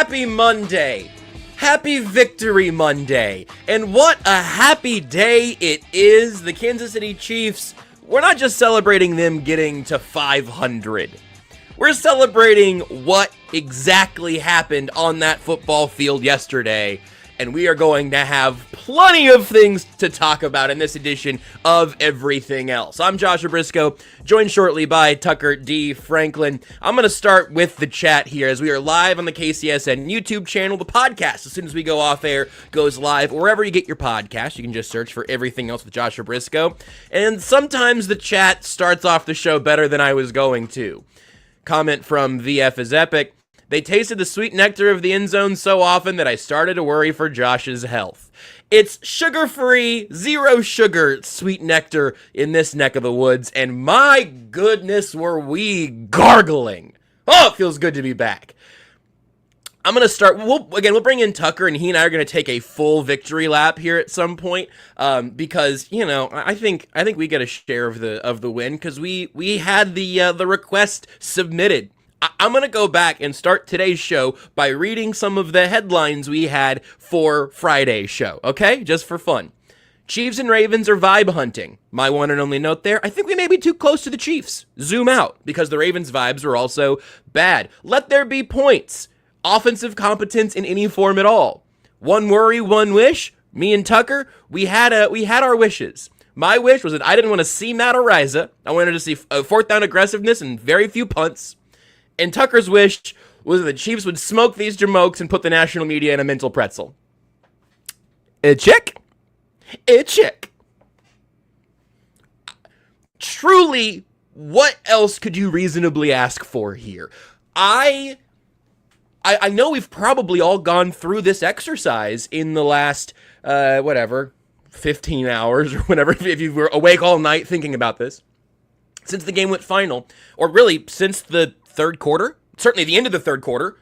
Happy Monday. Happy Victory Monday. And what a happy day it is. The Kansas City Chiefs, we're not just celebrating them getting to 500. We're celebrating what exactly happened on that football field yesterday. And we are going to have plenty of things to talk about in this edition of Everything Else. I'm Joshua Brisco, joined shortly by Tucker D. Franklin. I'm going to start with the chat here as we are live on the KCSN YouTube channel. The podcast, as soon as we go off air, goes live wherever you get your podcast. You can just search for Everything Else with Joshua Brisco. And sometimes the chat starts off the show better than I was going to. Comment from VF is epic. They tasted the sweet nectar of the end zone so often that I started to worry for Josh's health. It's sugar-free, zero sugar sweet nectar in this neck of the woods, and my goodness were we gargling. Oh, it feels good to be back. I'm going to start, we'll bring in Tucker, and he and I are going to take a full victory lap here at some point, because, you know, I think we get a share of the win, because we had the request submitted. I'm going to go back and start today's show by reading some of the headlines we had for Friday's show, okay? Just for fun. Chiefs and Ravens are vibe hunting. My one and only note there, I think we may be too close to the Chiefs. Zoom out, because the Ravens' vibes were also bad. Let there be points. Offensive competence in any form at all. One worry, one wish. Me and Tucker, we had our wishes. My wish was that I didn't want to see Matt Ariza. I wanted to see fourth down aggressiveness and very few punts. And Tucker's wish was that the Chiefs would smoke these jamokes and put the national media in a mental pretzel. A chick. Truly, what else could you reasonably ask for here? I know we've probably all gone through this exercise in the last, 15 hours or whatever, if you were awake all night thinking about this, since the game went final, or really since the third quarter, certainly the end of the third quarter,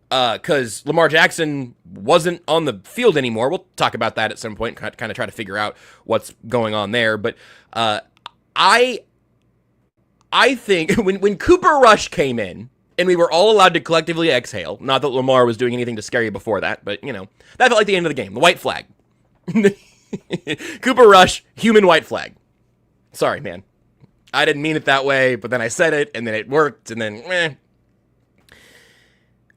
because Lamar Jackson wasn't on the field anymore. We'll talk about that at some point, kind of try to figure out what's going on there. But I think when Cooper Rush came in, and we were all allowed to collectively exhale, not that Lamar was doing anything to scare you before that, but, you know, that felt like the end of the game. The white flag. Cooper Rush, human white flag. Sorry, man. I didn't mean it that way, but then I said it, and then it worked, and then, meh.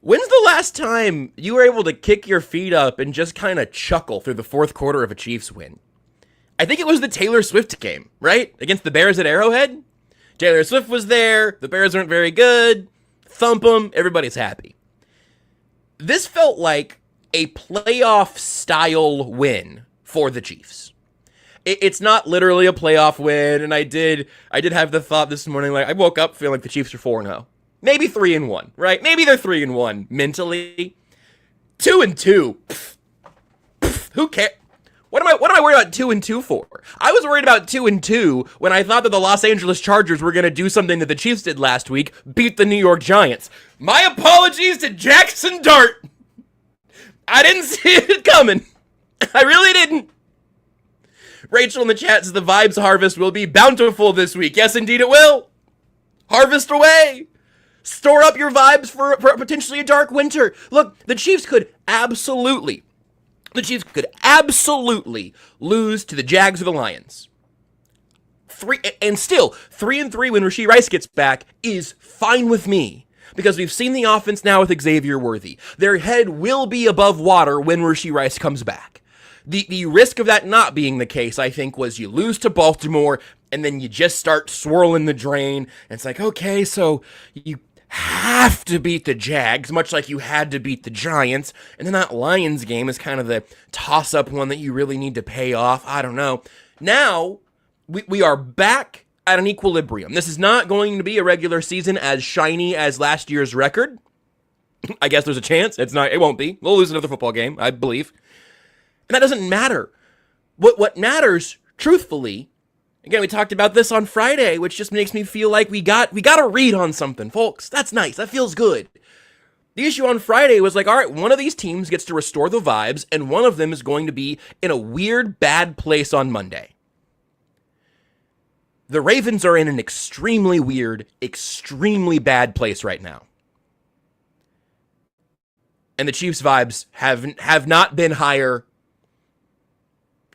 When's the last time you were able to kick your feet up and just kind of chuckle through the fourth quarter of a Chiefs win? I think it was the Taylor Swift game, right? Against the Bears at Arrowhead? Taylor Swift was there, the Bears weren't very good, thump them, everybody's happy. This felt like a playoff-style win for the Chiefs. It's not literally a playoff win, and I did have the thought this morning, like, I woke up feeling like the Chiefs are 4-0. Maybe 3-1, right? Maybe they're 3-1 mentally. 2-2. Who cares? What am I worried about 2-2 for? I was worried about 2-2 when I thought that the Los Angeles Chargers were going to do something that the Chiefs did last week, beat the New York Giants. My apologies to Jackson Dart. I didn't see it coming. I really didn't. Rachel in the chat says the vibes harvest will be bountiful this week. Yes, indeed it will. Harvest away. Store up your vibes for potentially a dark winter. Look, the Chiefs could absolutely lose to the Jags or the Lions. 3-3 when Rashee Rice gets back is fine with me. Because we've seen the offense now with Xavier Worthy. Their head will be above water when Rashee Rice comes back. The risk of that not being the case, I think, was you lose to Baltimore, and then you just start swirling the drain, and it's like, okay, so you have to beat the Jags, much like you had to beat the Giants, and then that Lions game is kind of the toss-up one that you really need to pay off. I don't know. Now, we are back at an equilibrium. This is not going to be a regular season as shiny as last year's record. I guess there's a chance. It won't be. We'll lose another football game, I believe. And that doesn't matter. What matters, truthfully, again, we talked about this on Friday, which just makes me feel like we got a read on something, folks. That's nice. That feels good. The issue on Friday was like, all right, one of these teams gets to restore the vibes, and one of them is going to be in a weird, bad place on Monday. The Ravens are in an extremely weird, extremely bad place right now. And the Chiefs' vibes have not been higher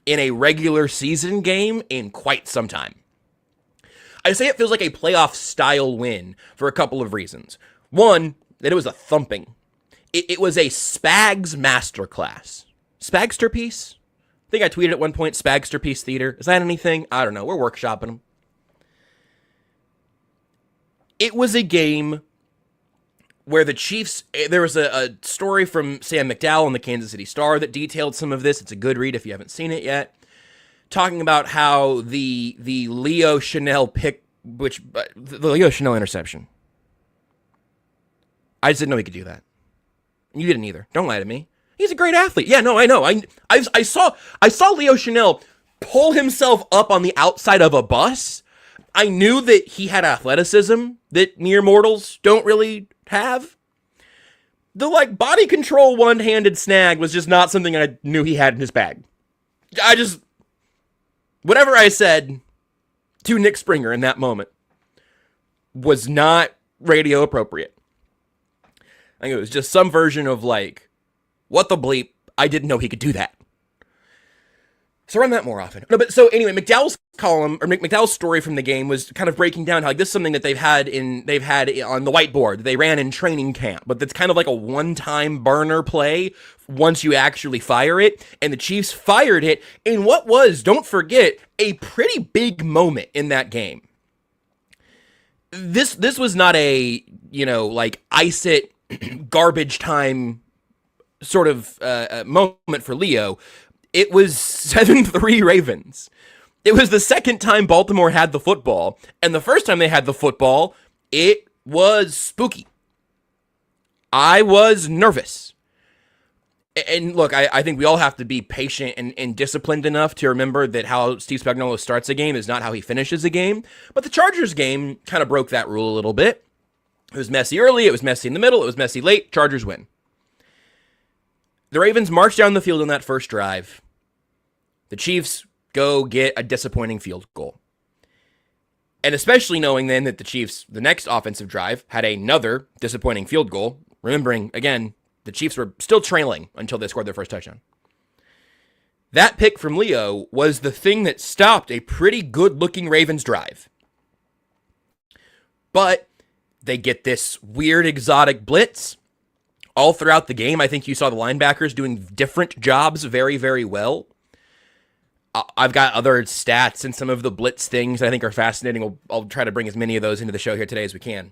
in a regular season game in quite some time. I say it feels like a playoff-style win for a couple of reasons. One, that it was a thumping. It was a Spags masterclass. Spagsterpiece? I think I tweeted at one point, Spagsterpiece Theater. Is that anything? I don't know. We're workshopping them. It was a game where the Chiefs, there was a story from Sam McDowell in the Kansas City Star that detailed some of this. It's a good read if you haven't seen it yet. Talking about how the Leo Chanel pick, the Leo Chanel interception. I just didn't know he could do that. You didn't either. Don't lie to me. He's a great athlete. Yeah, no, I know. I saw Leo Chanel pull himself up on the outside of a bus. I knew that he had athleticism that mere mortals don't really have. The body control one-handed snag was just not something I knew he had in his bag. Whatever I said to Nick Springer in that moment was not radio appropriate. I think it was just some version of what the bleep? I didn't know he could do that. So run that more often. No, but so anyway, McDowell's column or McDowell's story from the game was kind of breaking down how this is something that they've had on the whiteboard that they ran in training camp, but that's kind of like a one-time burner play once you actually fire it. And the Chiefs fired it in what was, don't forget, a pretty big moment in that game. This was not a ice it garbage time sort of moment for Leo. It was 7-3 Ravens. It was the second time Baltimore had the football, and the first time they had the football, it was spooky. I was nervous. And look, I think we all have to be patient and disciplined enough to remember that how Steve Spagnuolo starts a game is not how he finishes a game. But the Chargers game kind of broke that rule a little bit. It was messy early, it was messy in the middle, it was messy late. Chargers win. The Ravens march down the field on that first drive. The Chiefs go get a disappointing field goal. And especially knowing then that the Chiefs, the next offensive drive, had another disappointing field goal. Remembering, again, the Chiefs were still trailing until they scored their first touchdown. That pick from Leo was the thing that stopped a pretty good-looking Ravens drive. But they get this weird exotic blitz. All throughout the game, I think you saw the linebackers doing different jobs very, very well. I've got other stats and some of the blitz things I think are fascinating. I'll try to bring as many of those into the show here today as we can.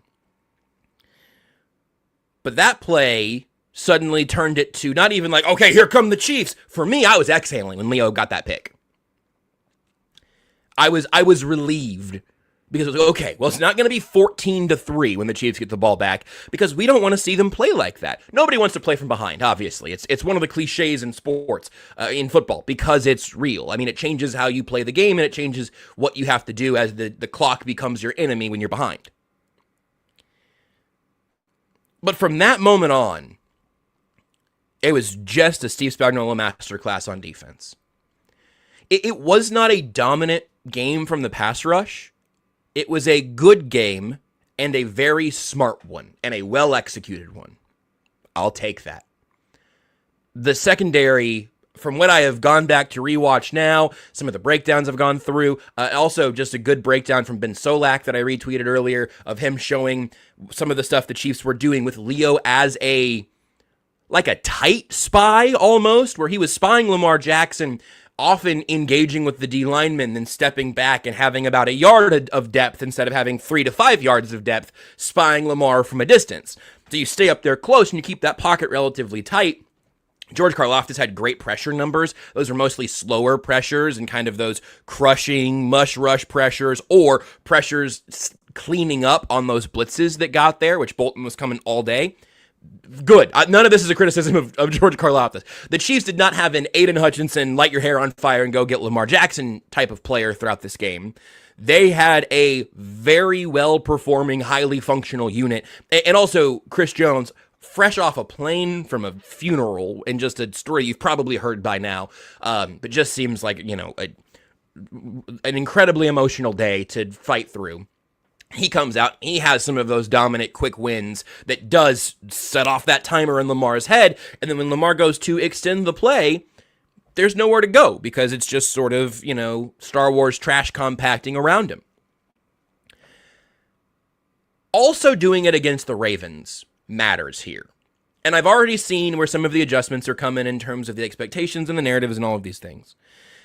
But that play suddenly turned it to not even okay, here come the Chiefs. For me, I was exhaling when Leo got that pick. I was relieved. Because it was okay, well, it's not going to be 14-3 when the Chiefs get the ball back because we don't want to see them play like that. Nobody wants to play from behind, obviously. It's one of the cliches in sports, in football, because it's real. I mean, it changes how you play the game, and it changes what you have to do as the clock becomes your enemy when you're behind. But from that moment on, it was just a Steve Spagnuolo masterclass on defense. It was not a dominant game from the pass rush. It was a good game and a very smart one and a well-executed one. I'll take that. The secondary, from what I have gone back to rewatch now, some of the breakdowns I've gone through, also just a good breakdown from Ben Solak that I retweeted earlier of him showing some of the stuff the Chiefs were doing with Leo as a tight spy almost, where he was spying Lamar Jackson, often engaging with the D linemen, then stepping back and having about a yard of depth instead of having 3 to 5 yards of depth, spying Lamar from a distance. So you stay up there close and you keep that pocket relatively tight. George Karlaftis had great pressure numbers. Those were mostly slower pressures and kind of those crushing, mush rush pressures or pressures cleaning up on those blitzes that got there, which Bolton was coming all day. Good. None of this is a criticism of George Karlaftis. The Chiefs did not have an Aiden Hutchinson, light your hair on fire and go get Lamar Jackson type of player throughout this game. They had a very well-performing, highly functional unit. And also, Chris Jones, fresh off a plane from a funeral, and just a story you've probably heard by now, but just seems like, an incredibly emotional day to fight through. he comes out, he has some of those dominant quick wins that does set off that timer in Lamar's head, and then when Lamar goes to extend the play, there's nowhere to go because it's just sort of, Star Wars trash compacting around him. Also doing it against the Ravens matters here. And I've already seen where some of the adjustments are coming in terms of the expectations and the narratives and all of these things.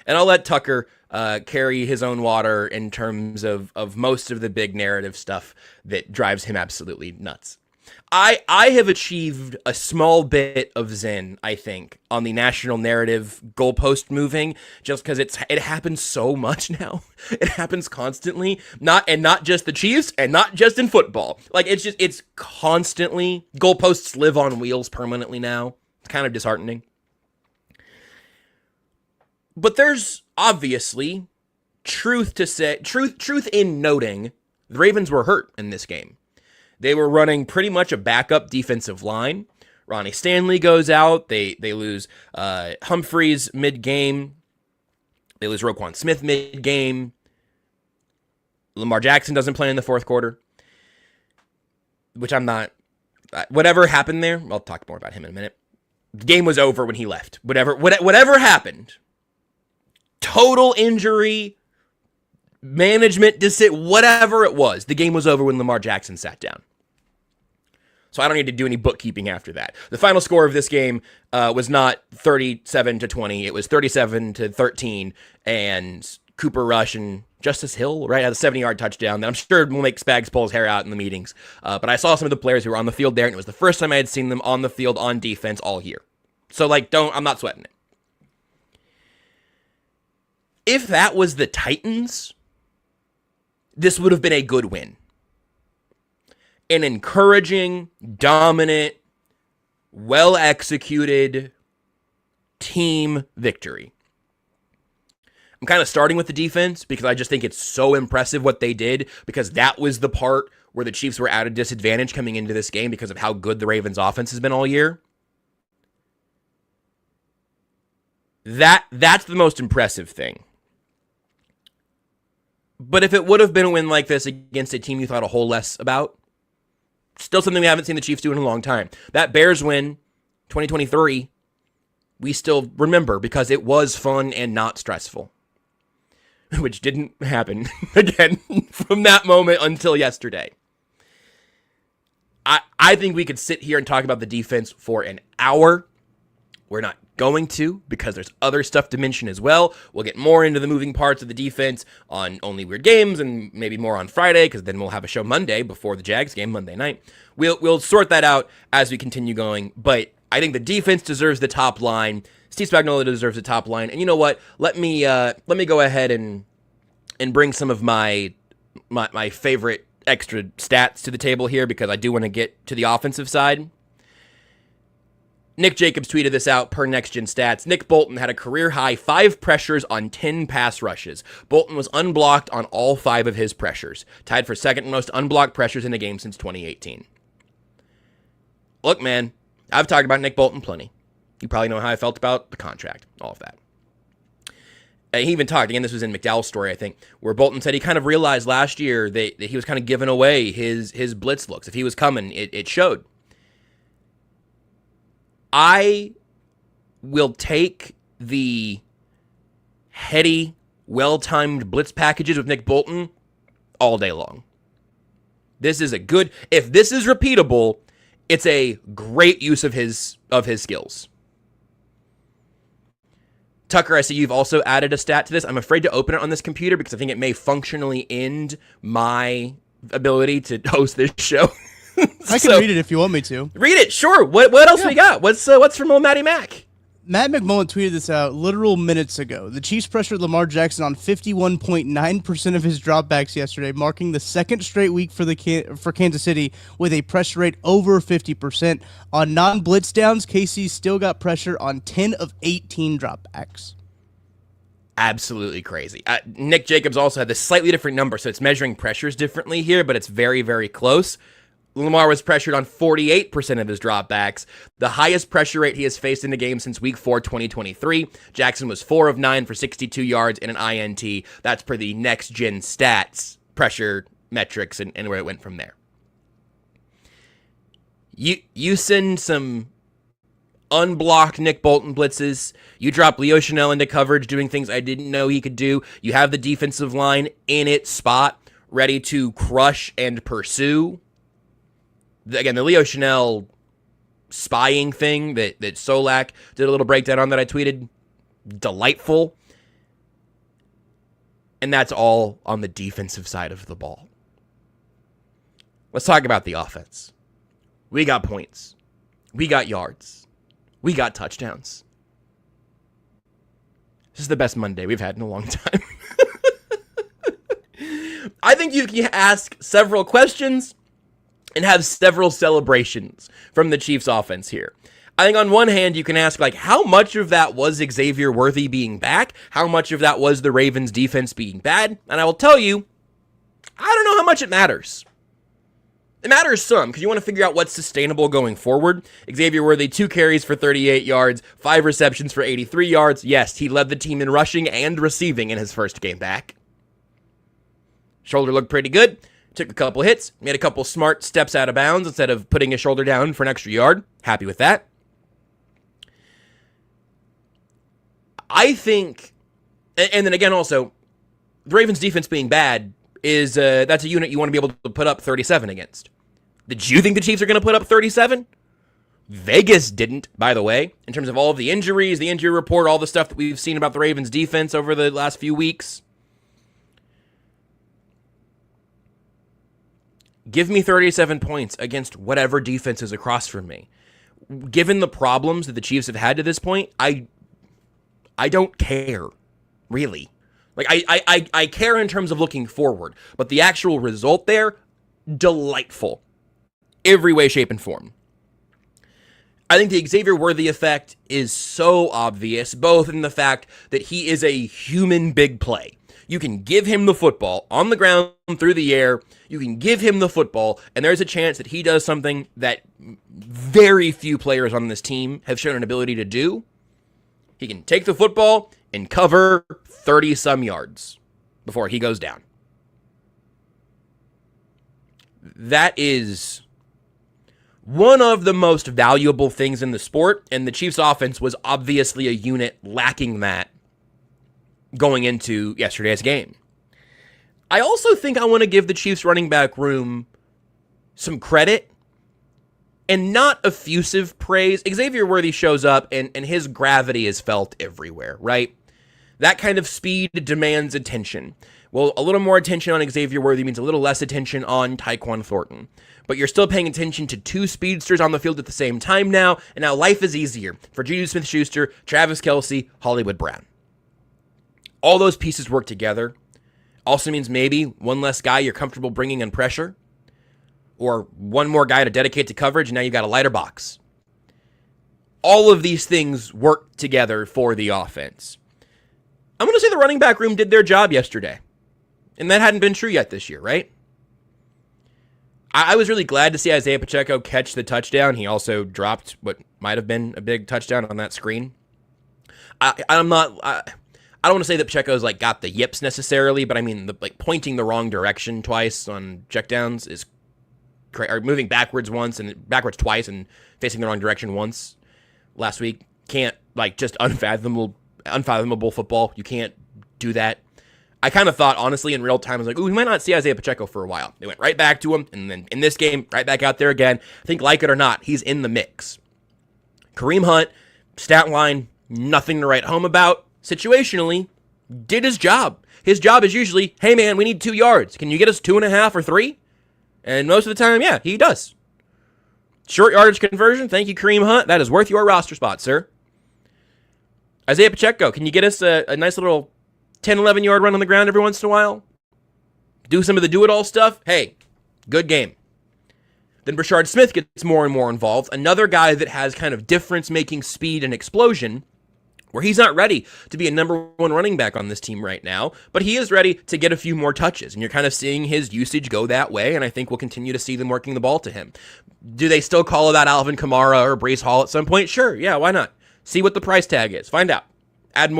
And I'll let Tucker carry his own water in terms of most of the big narrative stuff that drives him absolutely nuts. I have achieved a small bit of zen, I think, on the national narrative goalpost moving, just because it happens so much now. It happens constantly, not just the Chiefs, and not just in football. Like it's constantly goalposts live on wheels permanently now. It's kind of disheartening. But there's obviously truth in noting the Ravens were hurt in this game. They were running pretty much a backup defensive line. Ronnie Stanley goes out. They lose Humphreys mid-game. They lose Roquan Smith mid-game. Lamar Jackson doesn't play in the fourth quarter, which I'm not... Whatever happened there, I'll talk more about him in a minute. The game was over when he left. Whatever happened, total injury, management decision, whatever it was, the game was over when Lamar Jackson sat down. So I don't need to do any bookkeeping after that. The final score of this game was not 37-20. It was 37-13. And Cooper Rush and Justice Hill, right, had a 70-yard touchdown that I'm sure will make Spags pull his hair out in the meetings. But I saw some of the players who were on the field there, and it was the first time I had seen them on the field on defense all year. So, I'm not sweating it. If that was the Titans, this would have been a good win. An encouraging, dominant, well-executed team victory. I'm kind of starting with the defense because I just think it's so impressive what they did, because that was the part where the Chiefs were at a disadvantage coming into this game because of how good the Ravens offense has been all year. That's the most impressive thing. But if it would have been a win like this against a team you thought a whole less about, still something we haven't seen the Chiefs do in a long time. That Bears win, 2023, we still remember because it was fun and not stressful, which didn't happen again from that moment until yesterday. I think we could sit here and talk about the defense for an hour. We're not going to, because there's other stuff to mention as well. We'll get more into the moving parts of the defense on Only Weird Games and maybe more on Friday, because then we'll have a show Monday before the Jags game Monday night. We'll sort that out as we continue going, but I think the defense deserves the top line. Steve Spagnuolo deserves the top line, and you know what? Let me go ahead and bring some of my favorite extra stats to the table here, because I do want to get to the offensive side. Nick Jacobs tweeted this out per Next Gen Stats. Nick Bolton had a career-high 5 pressures on 10 pass rushes. Bolton was unblocked on all 5 of his pressures, tied for second most unblocked pressures in a game since 2018. Look, man, I've talked about Nick Bolton plenty. You probably know how I felt about the contract, all of that. He even talked, again, this was in McDowell's story, I think, where Bolton said he kind of realized last year that he was kind of giving away his blitz looks. If he was coming, it showed. I will take the heady, well-timed blitz packages with Nick Bolton all day long. This is if this is repeatable, it's a great use of his skills. Tucker, I see you've also added a stat to this. I'm afraid to open it on this computer because I think it may functionally end my ability to host this show. I can read it if you want me to. Read it, sure. What else we got? What's from old Matty Mac? Matt McMullen tweeted this out literal minutes ago. The Chiefs pressured Lamar Jackson on 51.9% of his dropbacks yesterday, marking the second straight week for Kansas City with a pressure rate over 50%. On non-blitz downs, KC still got pressure on 10 of 18 dropbacks. Absolutely crazy. Nick Jacobs also had this slightly different number, so it's measuring pressures differently here, but it's very, very close. Lamar was pressured on 48% of his dropbacks, the highest pressure rate he has faced in a game since Week 4, 2023. Jackson was 4 of 9 for 62 yards and an INT. That's per the Next Gen Stats pressure metrics and where it went from there. You send some unblocked Nick Bolton blitzes. You drop Leo Chanel into coverage, doing things I didn't know he could do. You have the defensive line in its spot, ready to crush and pursue. Again, the Leo Chanel spying thing that Solak did a little breakdown on that I tweeted, delightful. And that's all on the defensive side of the ball. Let's talk about the offense. We got points. We got yards. We got touchdowns. This is the best Monday we've had in a long time. I think you can ask several questions and have several celebrations from the Chiefs offense here. I think on one hand, you can ask, like, how much of that was Xavier Worthy being back? How much of that was the Ravens defense being bad? And I will tell you, I don't know how much it matters. It matters some, because you want to figure out what's sustainable going forward. Xavier Worthy, 2 carries for 38 yards, 5 receptions for 83 yards. Yes, he led the team in rushing and receiving in his first game back. Shoulder looked pretty good. Took a couple hits, made a couple smart steps out of bounds instead of putting his shoulder down for an extra yard. Happy with that. I think, and then again also, the Ravens defense being bad is, that's a unit you want to be able to put up 37 against. Did you think the Chiefs are going to put up 37? Vegas didn't, by the way, in terms of all of the injuries, the injury report, all the stuff that we've seen about the Ravens defense over the last few weeks. Give me 37 points against whatever defense is across from me. Given the problems that the Chiefs have had to this point, I don't care, really. Like, I care in terms of looking forward, but the actual result there, delightful. Every way, shape, and form. I think the Xavier Worthy effect is so obvious, both in the fact that he is a human big play. You can give him the football on the ground, through the air. You can give him the football, and there's a chance that he does something that very few players on this team have shown an ability to do. He can take the football and cover 30-some yards before he goes down. That is one of the most valuable things in the sport, and the Chiefs' offense was obviously a unit lacking that going into yesterday's game. I also think I want to give the Chiefs running back room some credit and not effusive praise. Xavier Worthy shows up and his gravity is felt everywhere, right? That kind of speed demands attention. Well, a little more attention on Xavier Worthy means a little less attention on Tyquan Thornton. But you're still paying attention to 2 speedsters on the field at the same time now, and now life is easier for Juju Smith-Schuster, Travis Kelce, Hollywood Brown. All those pieces work together. Also means maybe one less guy you're comfortable bringing in pressure, or one more guy to dedicate to coverage, and now you've got a lighter box. All of these things work together for the offense. I'm going to say the running back room did their job yesterday, and that hadn't been true yet this year, right? I was really glad to see Isaiah Pacheco catch the touchdown. He also dropped what might have been a big touchdown on that screen. I don't want to say that Pacheco's like got the yips necessarily, but I mean, pointing the wrong direction twice on checkdowns is crazy. Or moving backwards twice and facing the wrong direction once last week. Can't, just unfathomable football. You can't do that. I kind of thought, honestly, in real time, I was like, ooh, we might not see Isaiah Pacheco for a while. They went right back to him, and then in this game, right back out there again. I think, like it or not, he's in the mix. Kareem Hunt, stat line, nothing to write home about. Situationally, did his job. His job is usually, hey man, we need 2 yards. Can you get us 2.5 or 3? And most of the time, yeah, he does. Short yardage conversion, thank you, Kareem Hunt. That is worth your roster spot, sir. Isaiah Pacheco, can you get us a nice little 10, 11-yard run on the ground every once in a while? Do some of the do-it-all stuff? Hey, good game. Then Brashard Smith gets more and more involved. Another guy that has kind of difference-making speed and explosion, where he's not ready to be a number 1 running back on this team right now, but he is ready to get a few more touches, and you're kind of seeing his usage go that way, and I think we'll continue to see them working the ball to him. Do they still call it out Alvin Kamara or Breece Hall at some point? Sure, yeah, why not? See what the price tag is. Find out. Add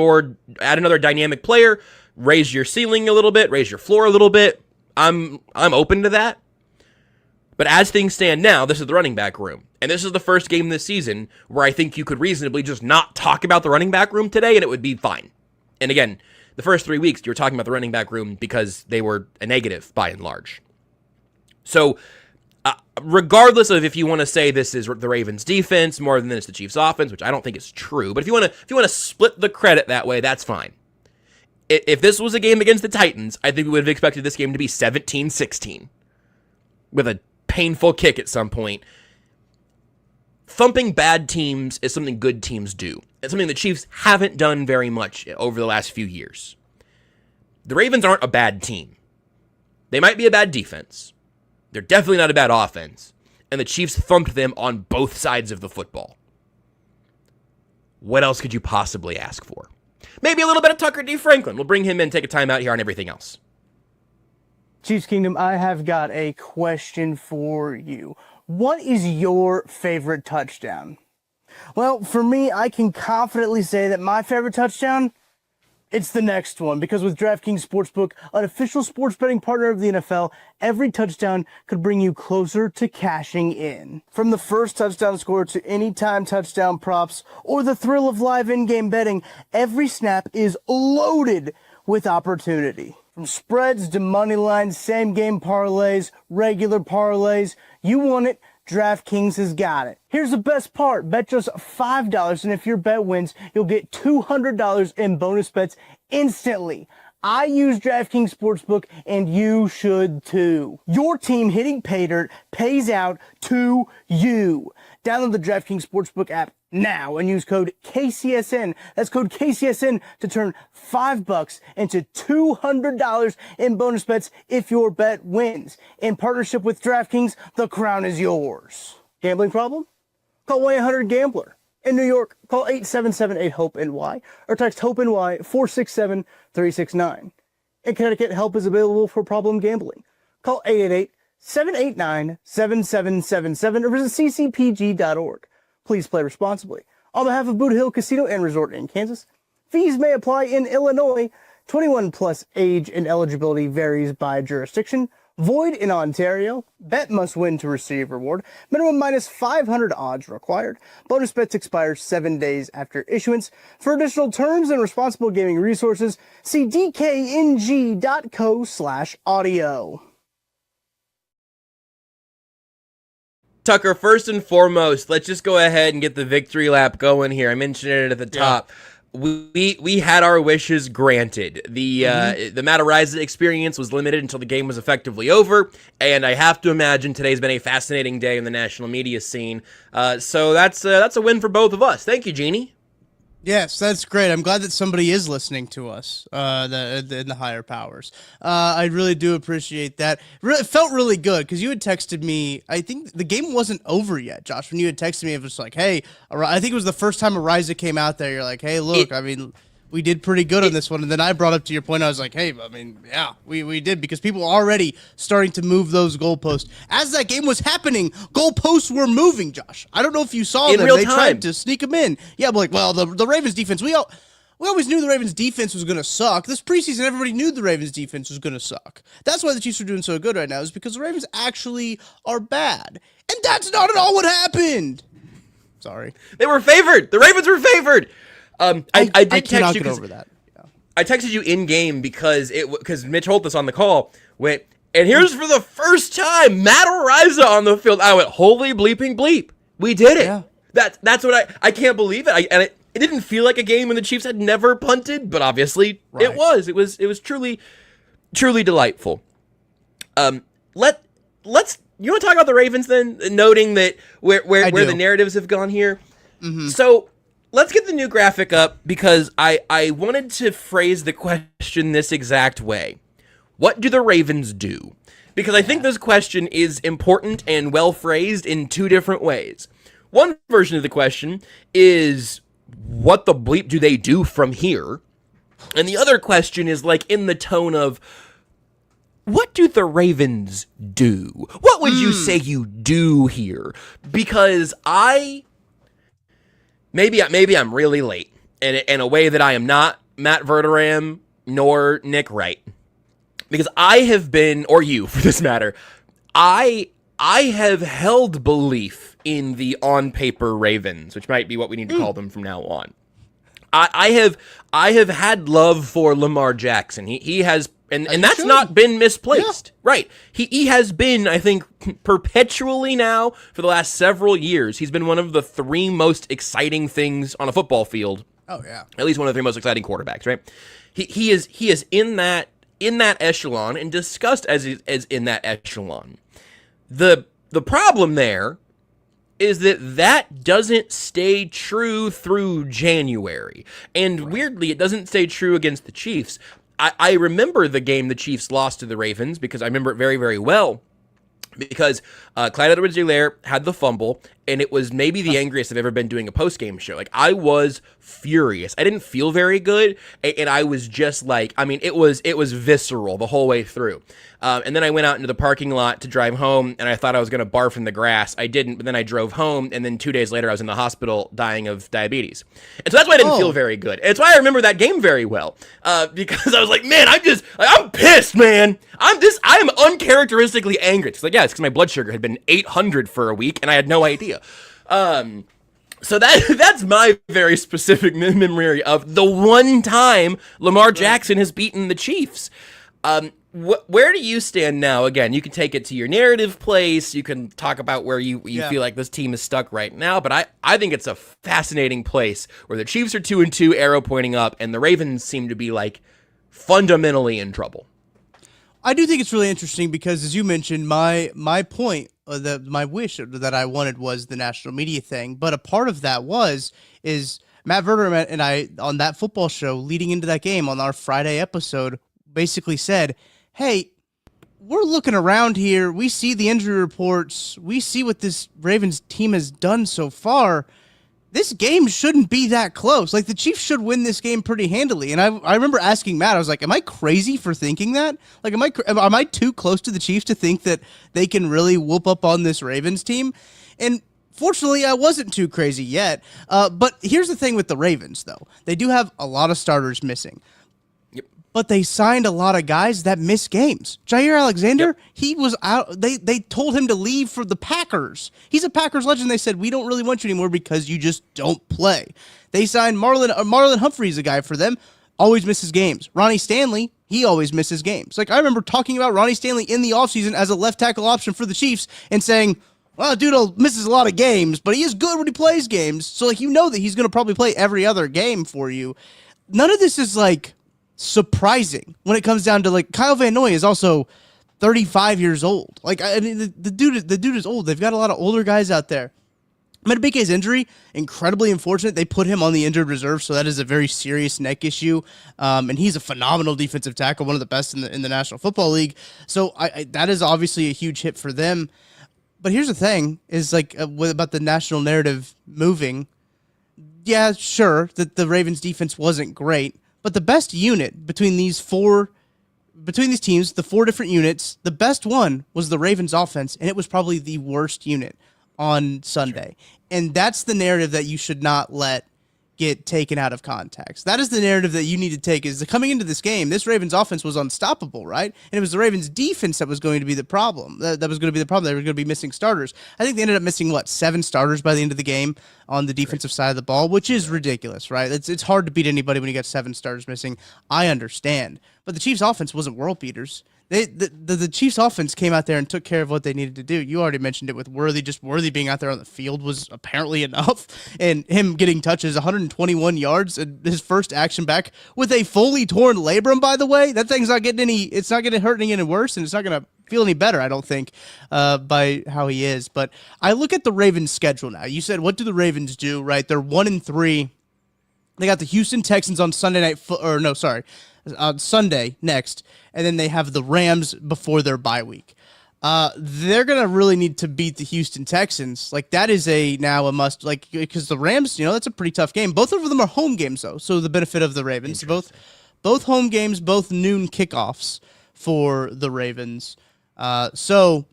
another dynamic player, raise your ceiling a little bit, raise your floor a little bit. I'm open to that. But as things stand now, this is the running back room. And this is the first game this season where I think you could reasonably just not talk about the running back room today and it would be fine. And again, the first 3 weeks, you were talking about the running back room because they were a negative by and large. So, regardless of if you want to say this is the Ravens' defense more than it's the Chiefs' offense, which I don't think is true, but if you want to split the credit that way, that's fine. If this was a game against the Titans, I think we would have expected this game to be 17-16 with a painful kick at some point. Thumping bad teams is something good teams do. It's something the Chiefs haven't done very much over the last few years. The Ravens aren't a bad team. They might be a bad defense. They're definitely not a bad offense. And the Chiefs thumped them on both sides of the football. What else could you possibly ask for? Maybe a little bit of Tucker D. Franklin. We'll bring him in, take a timeout here on everything else. Chiefs Kingdom, I have got a question for you. What is your favorite touchdown? Well, for me, I can confidently say that my favorite touchdown, it's the next one. Because with DraftKings Sportsbook, an official sports betting partner of the NFL, every touchdown could bring you closer to cashing in. From the first touchdown score to anytime touchdown props or the thrill of live in-game betting, every snap is loaded with opportunity. From spreads to money lines, same-game parlays, regular parlays, you want it, DraftKings has got it. Here's the best part. Bet just $5, and if your bet wins, you'll get $200 in bonus bets instantly. I use DraftKings Sportsbook, and you should too. Your team hitting pay dirt pays out to you. Download the DraftKings Sportsbook app now and use code KCSN. That's code KCSN to turn $5 into $200 in bonus bets if your bet wins. In partnership with DraftKings, the crown is yours. Gambling problem? Call 1-800-GAMBLER. In New York, call 877-8-HOPE-NY or text HOPE-NY 467-369. In Connecticut, help is available for problem gambling. Call 888-789-7777 or visit ccpg.org. Please play responsibly. On behalf of Boot Hill Casino and Resort in Kansas, fees may apply in Illinois. 21 plus age and eligibility varies by jurisdiction. Void in Ontario. Bet must win to receive reward. Minimum minus 500 odds required. Bonus bets expire 7 days after issuance. For additional terms and responsible gaming resources, see dkng.co/audio. Tucker, first and foremost, let's just go ahead and get the victory lap going here. I mentioned it at the top. We had our wishes granted. The Matt Araiza experience was limited until the game was effectively over, and I have to imagine today's been a fascinating day in the national media scene. So that's a win for both of us. Thank you, Jeannie. Yes, that's great. I'm glad that somebody is listening to us, in the higher powers. I really do appreciate that. It felt really good because you had texted me. I think the game wasn't over yet, Josh. When you had texted me, it was like, hey, I think it was the first time Ariza came out there. You're like, hey, look, we did pretty good on this one. And then I brought up to your point, I was like, hey, yeah, we did, because people were already starting to move those goalposts. As that game was happening, goalposts were moving, Josh. I don't know if you saw them. Real they time. tried to sneak them in. Yeah, but the Ravens defense, we always knew the Ravens defense was going to suck. This preseason, everybody knew the Ravens defense was going to suck. That's why the Chiefs are doing so good right now, is because the Ravens actually are bad. And that's not at all what happened. Sorry. They were favored. The Ravens were favored. I did text you over that. Yeah. I texted you in game because Mitch Holthus on the call went, and here's for the first time Matt Araiza on the field. I went, holy bleeping bleep, we did it. Yeah. That's what I can't believe it. It didn't feel like a game when the Chiefs had never punted, but obviously it was. It was truly delightful. Let's you want to talk about the Ravens then, noting that where the narratives have gone here. Mm-hmm. So. Let's get the new graphic up, because I wanted to phrase the question this exact way. What do the Ravens do? Because I think this question is important and well phrased in two different ways. One version of the question is, what the bleep do they do from here? And the other question is like in the tone of, what do the do? What would you say you do here? Because maybe I'm really late in a way that I am not Matt Verderam nor Nick Wright. because I have been, or you for this matter, I have held belief in the on-paper Ravens, which might be what we need to call them from now on. I have had love for Lamar Jackson. He has, and that's not been misplaced. Yeah. Right. He has been, I think, perpetually now for the last several years, he's been one of the 3 most exciting things on a football field. Oh yeah. At least one of the 3 most exciting quarterbacks, right? He is in that echelon and discussed as in that echelon. The problem there is that doesn't stay true through January. And weirdly, it doesn't stay true against the Chiefs. I remember the game the Chiefs lost to the Ravens because I remember it very, very well. Because Clyde Edwards-Helaire had the fumble, and it was maybe the angriest I've ever been doing a post-game show. Like, I was furious. I didn't feel very good, and I was just like, I mean, it was visceral the whole way through. And then I went out into the parking lot to drive home, and I thought I was going to barf in the grass. I didn't, but then I drove home, and then 2 days later I was in the hospital dying of diabetes. And so that's why I didn't feel very good. And it's why I remember that game very well, because I was like, man, I'm pissed, man. I am uncharacteristically angry. It's like, yeah, it's because my blood sugar had been 800 for a week, and I had no idea. So that's my very specific memory of the one time Lamar Jackson has beaten the Chiefs. Where do you stand now? Again, you can take it to your narrative place. You can talk about where you feel like this team is stuck right now. But I think it's a fascinating place where the Chiefs are 2-2, arrow pointing up, and the Ravens seem to be like fundamentally in trouble. I do think it's really interesting because, as you mentioned, my point, my wish that I wanted was the national media thing. But a part of that is Matt Verder and I on that football show leading into that game on our Friday episode basically said, hey, we're looking around here. We see the injury reports. We see what this Ravens team has done so far. This game shouldn't be that close. Like, the Chiefs should win this game pretty handily. And I remember asking Matt, I was like, am I crazy for thinking that? Like, am I too close to the Chiefs to think that they can really whoop up on this Ravens team? And fortunately, I wasn't too crazy yet. But here's the thing with the Ravens, though. They do have a lot of starters missing. But they signed a lot of guys that miss games. Jair Alexander, he was out. They told him to leave for the Packers. He's a Packers legend. They said, we don't really want you anymore because you just don't play. They signed Marlon Humphrey's a guy for them. Always misses games. Ronnie Stanley, he always misses games. Like, I remember talking about Ronnie Stanley in the offseason as a left tackle option for the Chiefs and saying, well, dude misses a lot of games, but he is good when he plays games. So, like, you know that he's going to probably play every other game for you. None of this is, like, surprising when it comes down to, like, Kyle Van Noy is also 35 years old. Like, I mean, the dude is old. They've got a lot of older guys out there. Madubuike's injury, incredibly unfortunate. They put him on the injured reserve, so that is a very serious neck issue. And he's a phenomenal defensive tackle, one of the best in the National Football League. So that is obviously a huge hit for them. But here's the thing: is like about the national narrative moving. Yeah, sure that the Ravens defense wasn't great. But the best unit between these teams, the 4 different units, the best one was the Ravens offense, and it was probably the worst unit on Sunday. Sure. And that's the narrative that you should not let get taken out of context. That is the narrative that you need to take, is that coming into this game, this Ravens offense was unstoppable, right? And it was the Ravens defense that was going to be the problem. That was going to be the problem. They were going to be missing starters. I think they ended up missing, 7 starters by the end of the game on the defensive side of the ball, which is ridiculous, right? It's hard to beat anybody when you got 7 starters missing. I understand. But the Chiefs offense wasn't world beaters. The Chiefs offense came out there and took care of what they needed to do. You already mentioned it with Worthy. Just Worthy being out there on the field was apparently enough. And him getting touches, 121 yards, and his first action back with a fully torn labrum, by the way. That thing's not getting it's not going to hurt any worse, and it's not going to feel any better, I don't think, by how he is. But I look at the Ravens' schedule now. You said, what do the Ravens do, right? They're 1-3. They got the Houston Texans on Sunday next, and then they have the Rams before their bye week. They're going to really need to beat the Houston Texans. Like, that is now a must, like, because the Rams, that's a pretty tough game. Both of them are home games, though, so the benefit of the Ravens. Both home games, both noon kickoffs for the Ravens. So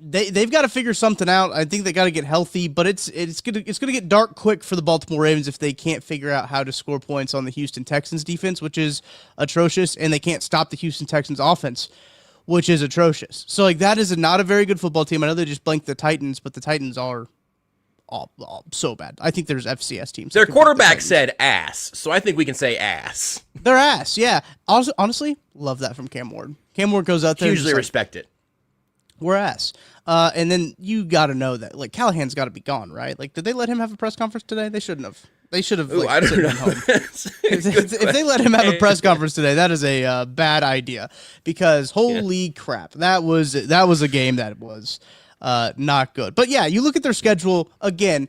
they've got to figure something out. I think they got to get healthy, but it's gonna get dark quick for the Baltimore Ravens if they can't figure out how to score points on the Houston Texans defense, which is atrocious, and they can't stop the Houston Texans offense, which is atrocious. So like that is not a very good football team. I know they just blanked the Titans, but the Titans are all so bad. I think there's FCS teams. Their quarterback said ass, so I think we can say ass. They're ass, yeah. Also, honestly, love that from Cam Ward. Cam Ward goes out there. Hugely respect it. We're ass. And then you got to know that, like, Callahan's got to be gone, right? Like, did they let him have a press conference today? They shouldn't have. They should have. Ooh, I don't know. If they let him have a press conference today, that is a bad idea. Because holy crap, that was a game that was not good. But yeah, you look at their schedule again.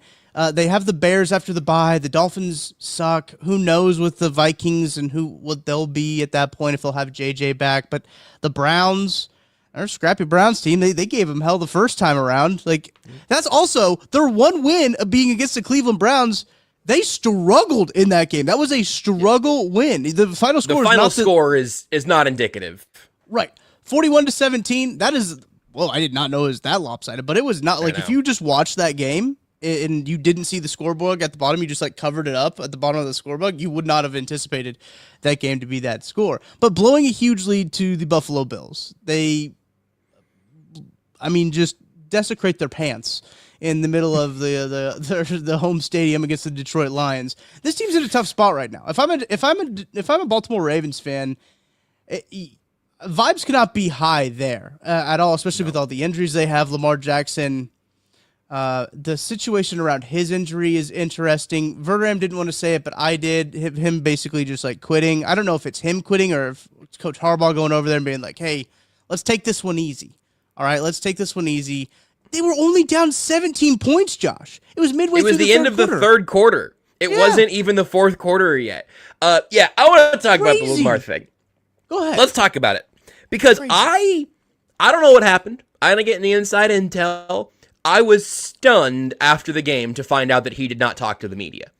They have the Bears after the bye. The Dolphins suck. Who knows with the Vikings and what they'll be at that point if they'll have JJ back. But the Browns. Our scrappy Browns team, they gave them hell the first time around. Like, that's also their one win of being against the Cleveland Browns. They struggled in that game. That was a struggle win. The final score is not indicative. Right. 41-17. That is, well, I did not know it was that lopsided, but it was not like if you just watched that game and you didn't see the scoreboard at the bottom, you just like covered it up at the bottom of the scoreboard, you would not have anticipated that game to be that score. But blowing a huge lead to the Buffalo Bills, just desecrate their pants in the middle of the home stadium against the Detroit Lions. This team's in a tough spot right now. If I'm a Baltimore Ravens fan, vibes cannot be high there at all, especially with all the injuries they have. Lamar Jackson, the situation around his injury is interesting. Verderam didn't want to say it, but I did. Him basically just like quitting. I don't know if it's him quitting or if it's Coach Harbaugh going over there and being like, "Hey, let's take this one easy. All right, let's take this one easy." They were only down 17 points, Josh. It was midway through the third quarter. It was the end of the third quarter. It wasn't even the fourth quarter yet. I want to talk about the Lamar thing. Go ahead. Let's talk about it. Because I don't know what happened. I didn't get any inside intel. I was stunned after the game to find out that he did not talk to the media.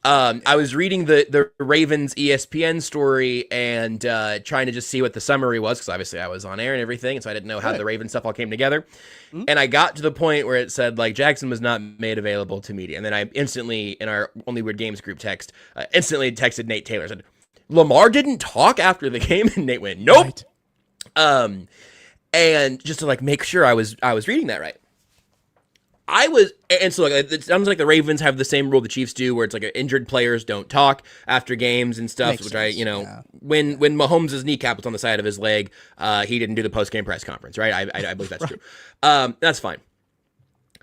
I was reading the Ravens ESPN story and trying to just see what the summary was, because obviously I was on air and everything, and so I didn't know how the Ravens stuff all came together. Mm-hmm. And I got to the point where it said, like, Jackson was not made available to media. And then I instantly, in our Only Weird Games group text, instantly texted Nate Taylor. Said, Lamar didn't talk after the game? And Nate went, nope. Right. And just to, like, make sure I was reading that right. So it sounds like the Ravens have the same rule the Chiefs do, where it's like injured players don't talk after games and stuff. Makes sense. When Mahomes' kneecap was on the side of his leg, he didn't do the post-game press conference, right? I believe that's true. That's fine.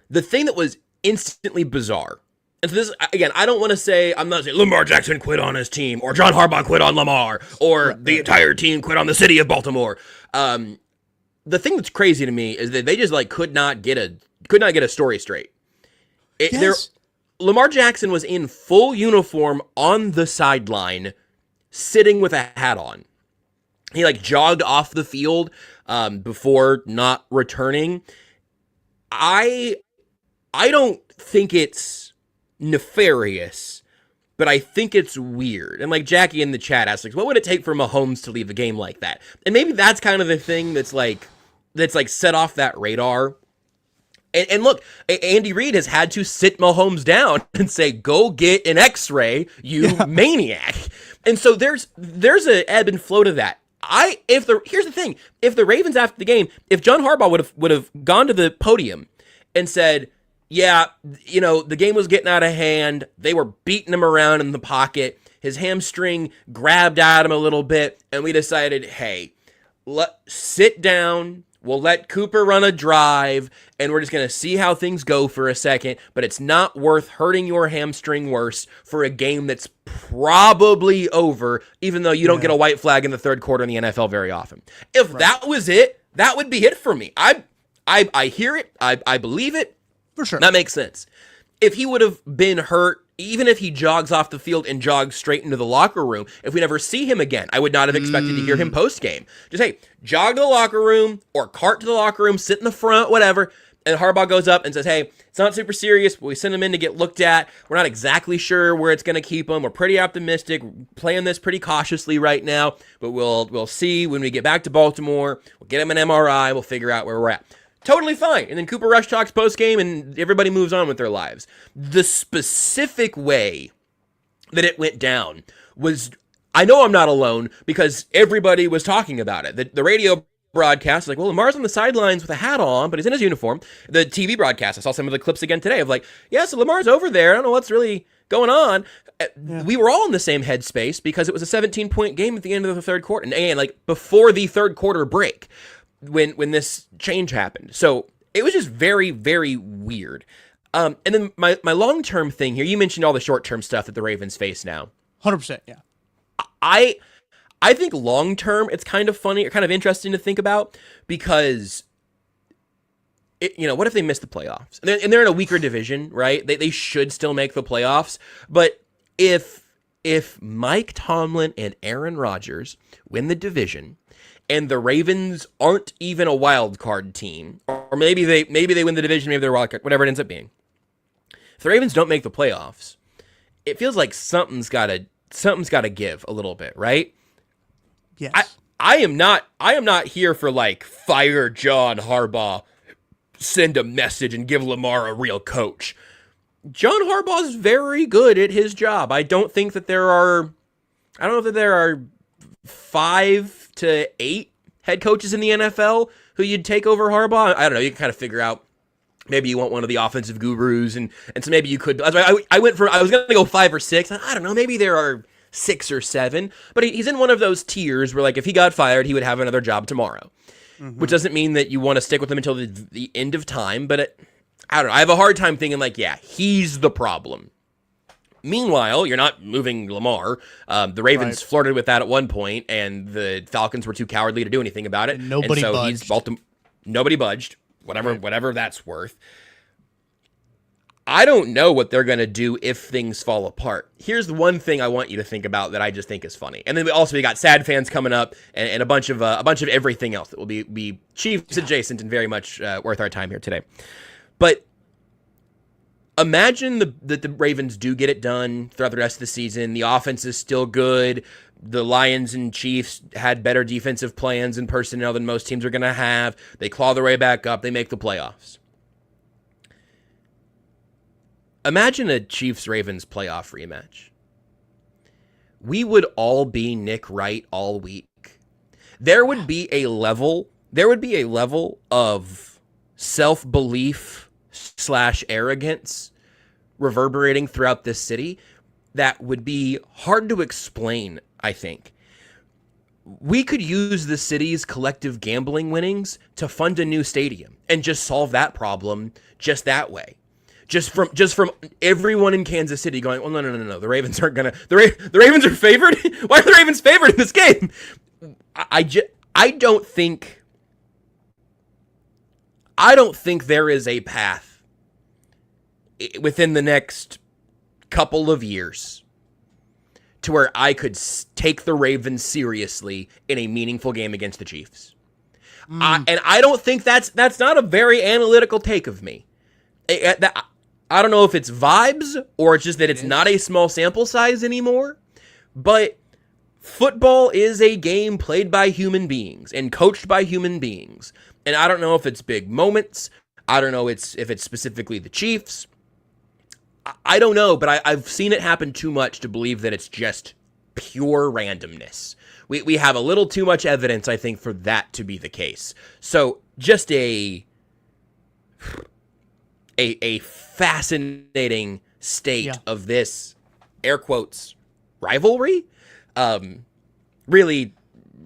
The thing that was instantly bizarre, and so this, again, I don't want to say, I'm not saying Lamar Jackson quit on his team, or John Harbaugh quit on Lamar, or the entire team quit on the city of Baltimore. The thing that's crazy to me is that they just like could not get a story straight. Lamar Jackson was in full uniform on the sideline, sitting with a hat on. He like jogged off the field before not returning. I don't think it's nefarious, but I think it's weird. And like Jackie in the chat asked, like, what would it take for Mahomes to leave a game like that? And maybe that's kind of the thing that's like set off that radar. And look, Andy Reid has had to sit Mahomes down and say, go get an x-ray, you maniac. And so there's an ebb and flow to that. Here's the thing. If the Ravens after the game, if John Harbaugh would have gone to the podium and said, yeah, the game was getting out of hand. They were beating him around in the pocket. His hamstring grabbed at him a little bit. And we decided, hey, sit down. We'll let Cooper run a drive, and we're just going to see how things go for a second, but it's not worth hurting your hamstring worse for a game that's probably over, even though you don't get a white flag in the third quarter in the NFL very often. If that was it, that would be it for me. I hear it. I believe it. For sure. That makes sense. If he would have been hurt, even if he jogs off the field and jogs straight into the locker room, if we never see him again, I would not have expected to hear him post-game. Just, hey, jog to the locker room or cart to the locker room, sit in the front, whatever. And Harbaugh goes up and says, hey, it's not super serious, but we send him in to get looked at. We're not exactly sure where it's going to keep him. We're pretty optimistic. We're playing this pretty cautiously right now, but we'll see when we get back to Baltimore. We'll get him an MRI. We'll figure out where we're at. Totally fine. And then Cooper Rush talks post-game and everybody moves on with their lives. The specific way that it went down was, I know I'm not alone because everybody was talking about it. The radio broadcast, like, well, Lamar's on the sidelines with a hat on, but he's in his uniform. The TV broadcast, I saw some of the clips again today of like, yeah, so Lamar's over there. I don't know what's really going on. Yeah. We were all in the same headspace because it was a 17-point game at the end of the third quarter. And like before the third quarter break when this change happened. So it was just very, very weird. And then my long-term thing here, you mentioned all the short-term stuff that the Ravens face now. 100%, yeah. I think long-term, it's kind of funny or kind of interesting to think about because, what if they miss the playoffs? And they're in a weaker division, right? They should still make the playoffs. But if Mike Tomlin and Aaron Rodgers win the division and the Ravens aren't even a wild card team, or maybe they win the division, maybe they're a wild card, whatever it ends up being. If the Ravens don't make the playoffs, it feels like something's got to give a little bit, right? Yes. I am not here for like fire John Harbaugh, send a message and give Lamar a real coach. John Harbaugh is very good at his job. I don't know that there are 5 to 8 head coaches in the NFL who you'd take over Harbaugh. I don't know. You can kind of figure out. Maybe you want one of the offensive gurus, and so maybe you could. I was going to go 5 or 6. I don't know. Maybe there are 6 or 7, but he's in one of those tiers where, like, if he got fired, he would have another job tomorrow, which doesn't mean that you want to stick with him until the end of time. But I don't know. I have a hard time thinking like, yeah, he's the problem. Meanwhile, you're not moving Lamar. The Ravens flirted with that at one point, and the Falcons were too cowardly to do anything about it. And nobody budged. Nobody budged. Whatever that's worth. I don't know what they're going to do if things fall apart. Here's the one thing I want you to think about that I just think is funny. And then we got sad fans coming up and a bunch of everything else that will be Chiefs adjacent and very much worth our time here today. But imagine that the Ravens do get it done throughout the rest of the season. The offense is still good. The Lions and Chiefs had better defensive plans and personnel than most teams are going to have. They claw their way back up. They make the playoffs. Imagine a Chiefs-Ravens playoff rematch. We would all be Nick Wright all week. There would be a level of self-belief / arrogance reverberating throughout this city that would be hard to explain, I think. We could use the city's collective gambling winnings to fund a new stadium and just solve that problem just that way. Just from everyone in Kansas City going, well, no. The Ravens aren't gonna. The Ravens are favored. Why are the Ravens favored in this game? I don't think there is a path within the next couple of years to where I could take the Ravens seriously in a meaningful game against the Chiefs. And I don't think that's not a very analytical take of me. I don't know if it's vibes or it's just that it's not a small sample size anymore, but football is a game played by human beings and coached by human beings. And I don't know if it's big moments. I don't know if it's specifically the Chiefs. I don't know, but I've seen it happen too much to believe that it's just pure randomness. We have a little too much evidence, I think, for that to be the case. So just a fascinating state of this, air quotes, rivalry. Really,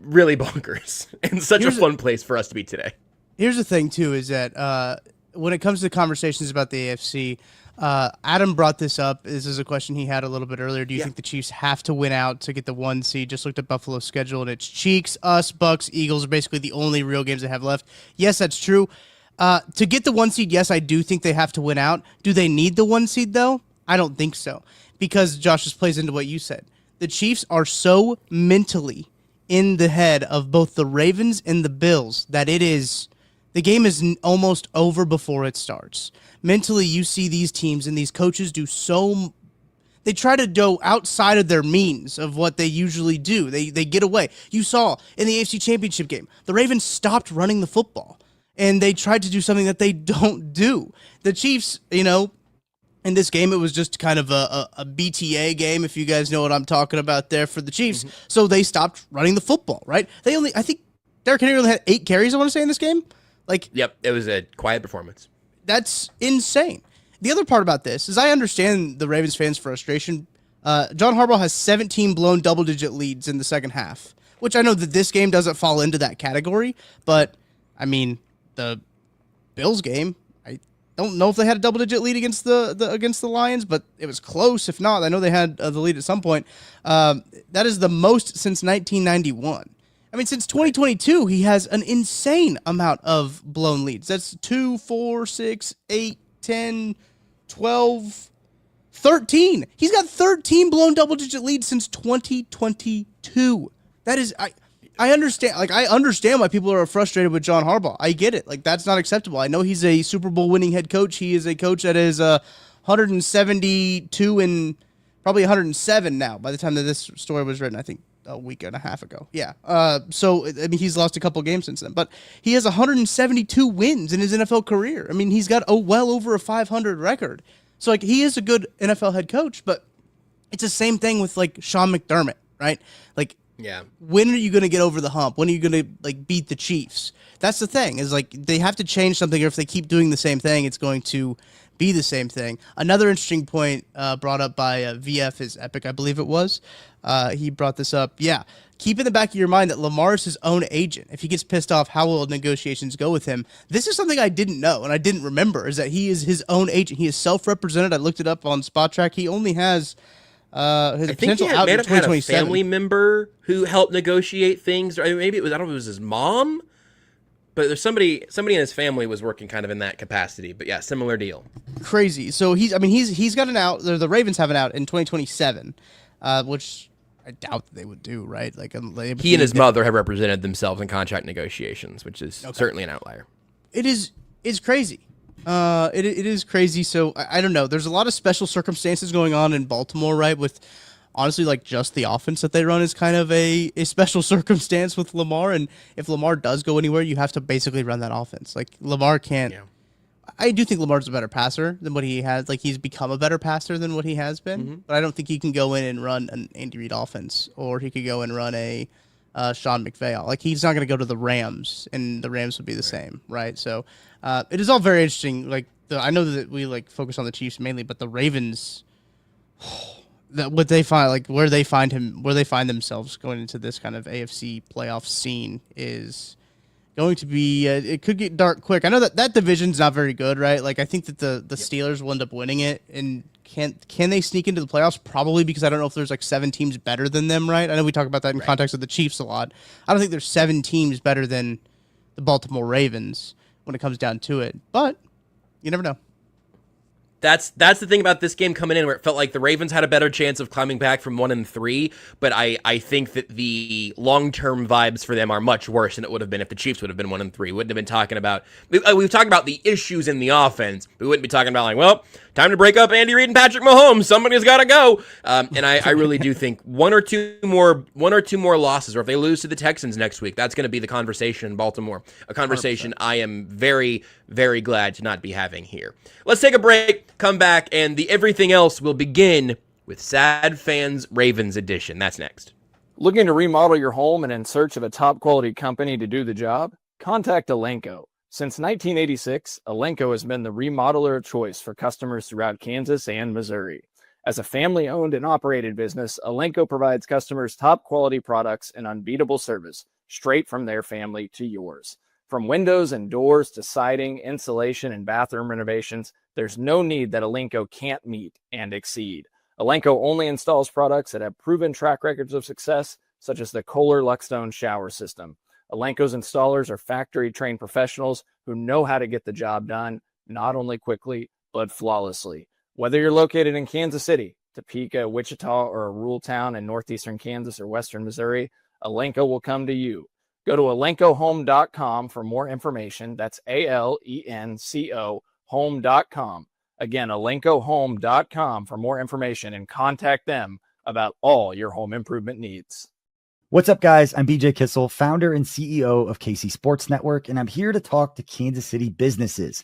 really bonkers. And such a fun place for us to be today. Here's the thing, too, is that when it comes to conversations about the AFC, Adam brought this up. This is a question he had a little bit earlier. Do you think the Chiefs have to win out to get the 1 seed? Just looked at Buffalo's schedule, and it's Cheeks, us, Bucks, Eagles are basically the only real games they have left. Yes, that's true. To get the 1 seed, yes, I do think they have to win out. Do they need the 1 seed, though? I don't think so. Because, Josh, this plays into what you said. The Chiefs are so mentally in the head of both the Ravens and the Bills that the game is almost over before it starts. Mentally, you see these teams and these coaches they try to go outside of their means of what they usually do. They get away. You saw in the AFC Championship game, the Ravens stopped running the football. and they tried to do something that they don't do. The Chiefs, in this game, it was just kind of a BTA game, if you guys know what I'm talking about there for the Chiefs. So they stopped running the football, right? I think Derrick Henry only had 8 carries, I want to say, in this game. Yep, it was a quiet performance. That's insane. The other part about this is I understand the Ravens fans' frustration. John Harbaugh has 17 blown double-digit leads in the second half, which I know that this game doesn't fall into that category, but, I mean, the Bills game, I don't know if they had a double-digit lead against the Lions, but it was close. If not, I know they had the lead at some point. That is the most since 1991. I mean, since 2022, he has an insane amount of blown leads. That's 2, 4, 6, 8, 10, 12, 13. He's got 13 blown double-digit leads since 2022. That is, I understand. I understand why people are frustrated with John Harbaugh. I get it. That's not acceptable. I know he's a Super Bowl winning head coach. He is a coach that is 172 and probably 107 now. By the time that this story was written, I think a week and a half ago. Yeah. So, I mean, he's lost a couple games since then, but he has 172 wins in his NFL career. I mean, he's got well over a 500 record. So, he is a good NFL head coach, but it's the same thing with, Sean McDermott, right? Yeah. When are you going to get over the hump? When are you going to, beat the Chiefs? That's the thing, is, they have to change something, or if they keep doing the same thing, it's going to be the same thing. Another interesting point brought up by VF is Epic, I believe it was. He brought this up. Yeah, keep in the back of your mind that Lamar is his own agent. If he gets pissed off, how will negotiations go with him? This is something I didn't know and I didn't remember, is that he is his own agent. He is self-represented. I looked it up on Spot Track. He only has his potential out in 2027. Had a family member who helped negotiate things. Or maybe it was, I don't know if it was his mom, but there's somebody in his family was working kind of in that capacity. But yeah, similar deal. Crazy. So he's got an out. The Ravens have an out in 2027, which I doubt that they would do, right? He and his mother have represented themselves in contract negotiations, which is certainly an outlier. It's crazy. It is crazy. So I don't know. There's a lot of special circumstances going on in Baltimore, right? With honestly, just the offense that they run is kind of a special circumstance with Lamar. And if Lamar does go anywhere, you have to basically run that offense. Lamar can't. Yeah. I do think Lamar's a better passer than what he has. He's become a better passer than what he has been. But I don't think he can go in and run an Andy Reid offense, or he could go and run a Sean McVay. He's not going to go to the Rams, and the Rams would be the same, right? So it is all very interesting. I know that we focus on the Chiefs mainly, but the Ravens, what they find, where they find themselves going into this kind of AFC playoff scene is going to be, it could get dark quick. I know that division's not very good, right? I think that the Steelers will end up winning it, and can they sneak into the playoffs? Probably, because I don't know if there's 7 teams better than them, right? I know we talk about that in context of the Chiefs a lot. I don't think there's 7 teams better than the Baltimore Ravens when it comes down to it, but you never know. That's the thing about this game coming in, where it felt like the Ravens had a better chance of climbing back from 1-3, but I think that the long-term vibes for them are much worse than it would have been if the Chiefs would have been 1-3. We wouldn't have been talking about, we've talked about the issues in the offense, but we wouldn't be talking about time to break up Andy Reid and Patrick Mahomes. Somebody's got to go. And I really do think one or two more losses, or if they lose to the Texans next week, that's going to be the conversation in Baltimore, a conversation 100%. I am very, very glad to not be having here. Let's take a break. Come back, and the everything else will begin with Sad Fans Ravens edition. That's next. Looking to remodel your home and in search of a top-quality company to do the job? Contact Elenco. Since 1986, Elenco has been the remodeler of choice for customers throughout Kansas and Missouri. As a family-owned and operated business, Elenco provides customers top-quality products and unbeatable service straight from their family to yours. From windows and doors to siding, insulation, and bathroom renovations, there's no need that Elenco can't meet and exceed. Elenco only installs products that have proven track records of success, such as the Kohler Luckstone shower system. Elenco's installers are factory-trained professionals who know how to get the job done, not only quickly, but flawlessly. Whether you're located in Kansas City, Topeka, Wichita, or a rural town in northeastern Kansas or western Missouri, Elenco will come to you. Go to elencohome.com for more information. That's ALENCO home.com. Again, elencohome.com for more information, and contact them about all your home improvement needs. What's up, guys? I'm BJ Kissel, founder and CEO of KC Sports Network, and I'm here to talk to Kansas City businesses.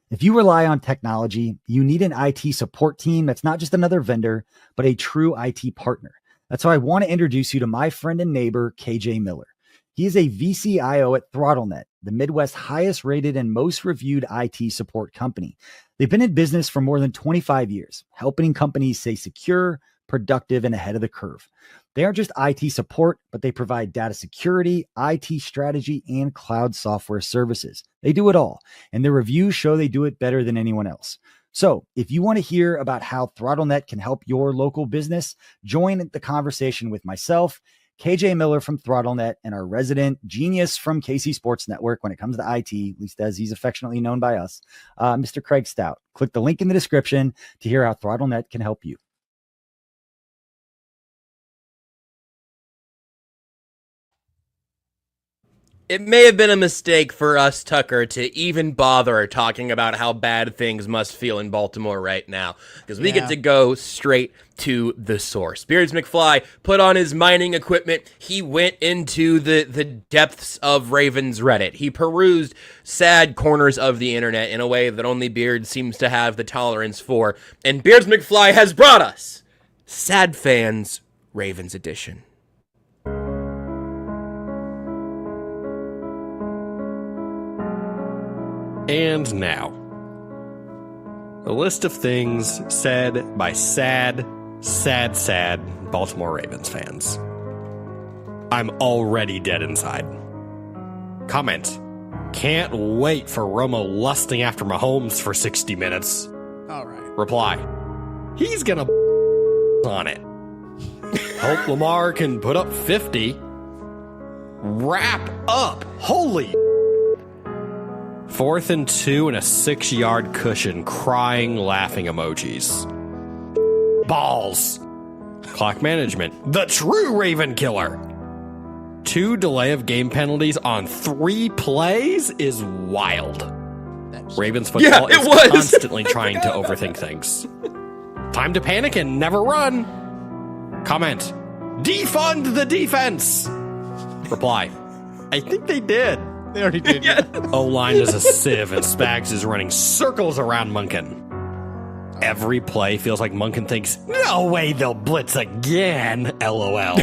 If you rely on technology, you need an IT support team that's not just another vendor, but a true IT partner. That's why I want to introduce you to my friend and neighbor, KJ Miller. He is a VCIO at ThrottleNet, the Midwest's highest rated and most reviewed IT support company. They've been in business for more than 25 years, helping companies stay secure, productive, and ahead of the curve. They aren't just IT support, but they provide data security, IT strategy, and cloud software services. They do it all, and their reviews show they do it better than anyone else. So if you want to hear about how ThrottleNet can help your local business, join the conversation with myself, KJ Miller from ThrottleNet, and our resident genius from KC Sports Network when it comes to IT, at least as he's affectionately known by us, Mr. Craig Stout. Click the link in the description to hear how ThrottleNet can help you. It may have been a mistake for us, Tucker, to even bother talking about how bad things must feel in Baltimore right now, because we get to go straight to the source. Beards McFly put on his mining equipment. He went into the depths of Ravens Reddit. He perused sad corners of the internet in a way that only Beards seems to have the tolerance for. And Beards McFly has brought us Sad Fans Ravens Edition. And now, a list of things said by sad Baltimore Ravens fans. I'm already dead inside. Comment. Can't wait for Romo lusting after Mahomes for 60 minutes. All right. Reply. He's gonna on it. Hope Lamar can put up 50. Wrap up. Holy 4th and 2 and a 6-yard cushion, crying, laughing emojis. Balls. Clock management. The true Raven killer. 2 delay of game penalties on 3 plays is wild. Ravens football is constantly trying to overthink things. Time to panic and never run. Comment. Defund the defense. Reply. I think they did. They already did. O-line is a sieve, and Spags is running circles around Munkin. Every play feels like Munkin thinks, no way they'll blitz again, LOL.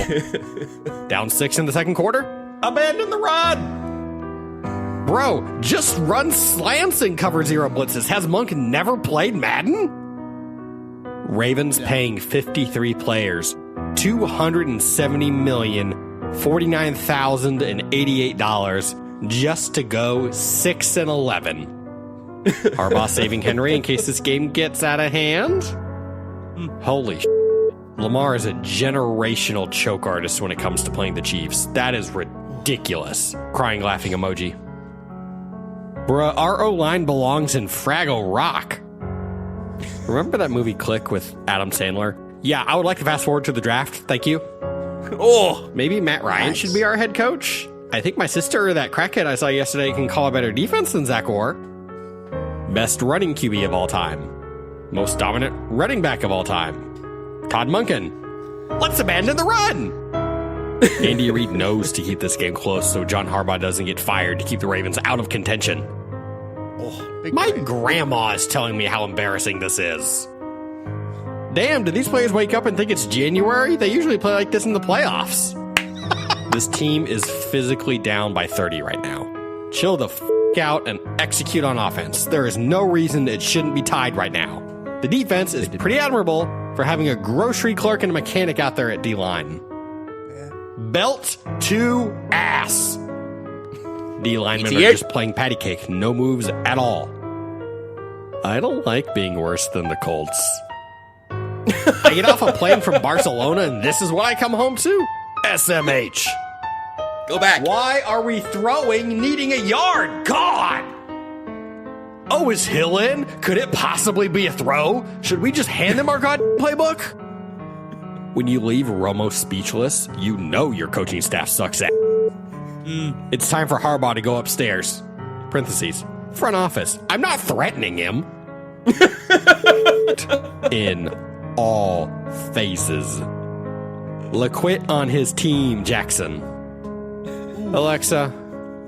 Down 6 in the second quarter? Abandon the run! Bro, just run slants and cover 0 blitzes. Has Munkin never played Madden? Ravens paying 53 players $270,049,088 just to go 6-11. Harbaugh saving Henry in case this game gets out of hand. Holy Lamar is a generational choke artist when it comes to playing the Chiefs. That is ridiculous. Crying, laughing emoji. Bruh, our O-line belongs in Fraggle Rock. Remember that movie Click with Adam Sandler? Yeah, I would like to fast forward to the draft. Thank you. Oh, maybe Matt Ryan should be our head coach. I think my sister, or that crackhead I saw yesterday, can call a better defense than Zach Orr. Best running QB of all time. Most dominant running back of all time. Todd Monken. Let's abandon the run! Andy Reid knows to keep this game close so John Harbaugh doesn't get fired to keep the Ravens out of contention. My grandma is telling me how embarrassing this is. Damn, do these players wake up and think it's January? They usually play like this in the playoffs. This team is physically down by 30 right now. Chill the f*** out and execute on offense. There is no reason it shouldn't be tied right now. The defense is pretty admirable for having a grocery clerk and a mechanic out there at D-line. Belt to ass. D-linemen are just playing patty cake. No moves at all. I don't like being worse than the Colts. I get off a plane from Barcelona and this is what I come home to? SMH. Go back. Why are we throwing needing a yard? God! Oh, is Hill in? Could it possibly be a throw? Should we just hand them our god playbook? When you leave Romo speechless, you know your coaching staff sucks at. It's time for Harbaugh to go upstairs. Parentheses. Front office. I'm not threatening him. In all phases. LaQuit on his team, Jackson. Alexa,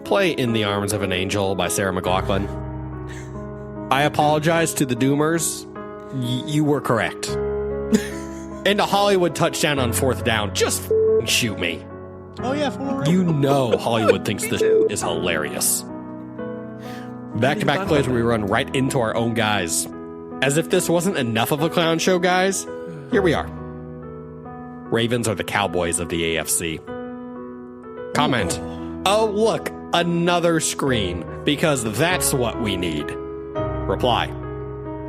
play In the Arms of an Angel by Sarah McLachlan. I apologize to the Doomers. You were correct. And a Hollywood touchdown on 4th down. Just shoot me. Oh, yeah. For You know Hollywood thinks this is hilarious. Back-to-back plays where we run right into our own guys. As if this wasn't enough of a clown show, guys, here we are. Ravens are the Cowboys of the AFC. Comment. Oh, look, another screen, because that's what we need. Reply.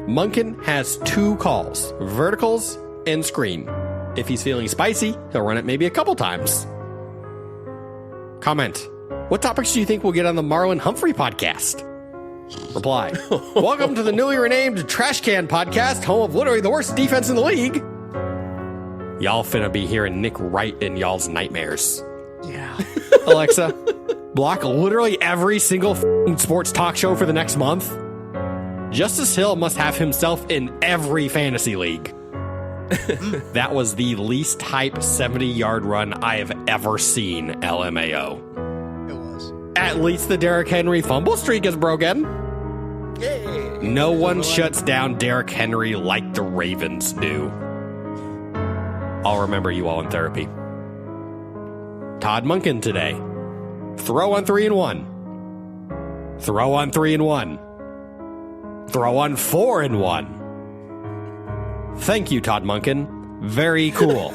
Munkin has 2 calls, verticals and screen. If he's feeling spicy, he'll run it maybe a couple times. Comment. What topics do you think we'll get on the Marlon Humphrey podcast? Reply. Welcome to the newly renamed Trash Can Podcast, home of literally the worst defense in the league. Y'all finna be hearing Nick Wright in y'all's nightmares. Yeah. Alexa, block literally every single sports talk show for the next month. Justice Hill must have himself in every fantasy league. That was the least hype 70-yard run I have ever seen, LMAO. It was. At least the Derrick Henry fumble streak is broken. Yay. No one shuts down Derrick Henry like the Ravens do. I'll remember you all in therapy. Todd Monken today. Throw on 3 and 1. Throw on 3 and 1. Throw on 4 and 1. Thank you, Todd Monken. Very cool.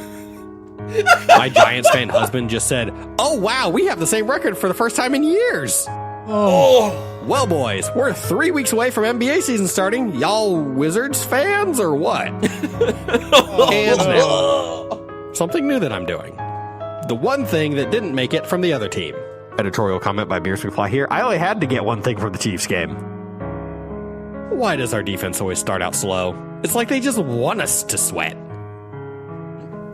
My Giants fan husband just said, "Oh wow, we have the same record for the first time in years." Oh. Well, boys, we're 3 weeks away from NBA season starting. Y'all Wizards fans or what? And now, something new that I'm doing. The one thing that didn't make it from the other team. Editorial comment by Beers Reply here. I only had to get one thing from the Chiefs game. Why does our defense always start out slow? It's like they just want us to sweat.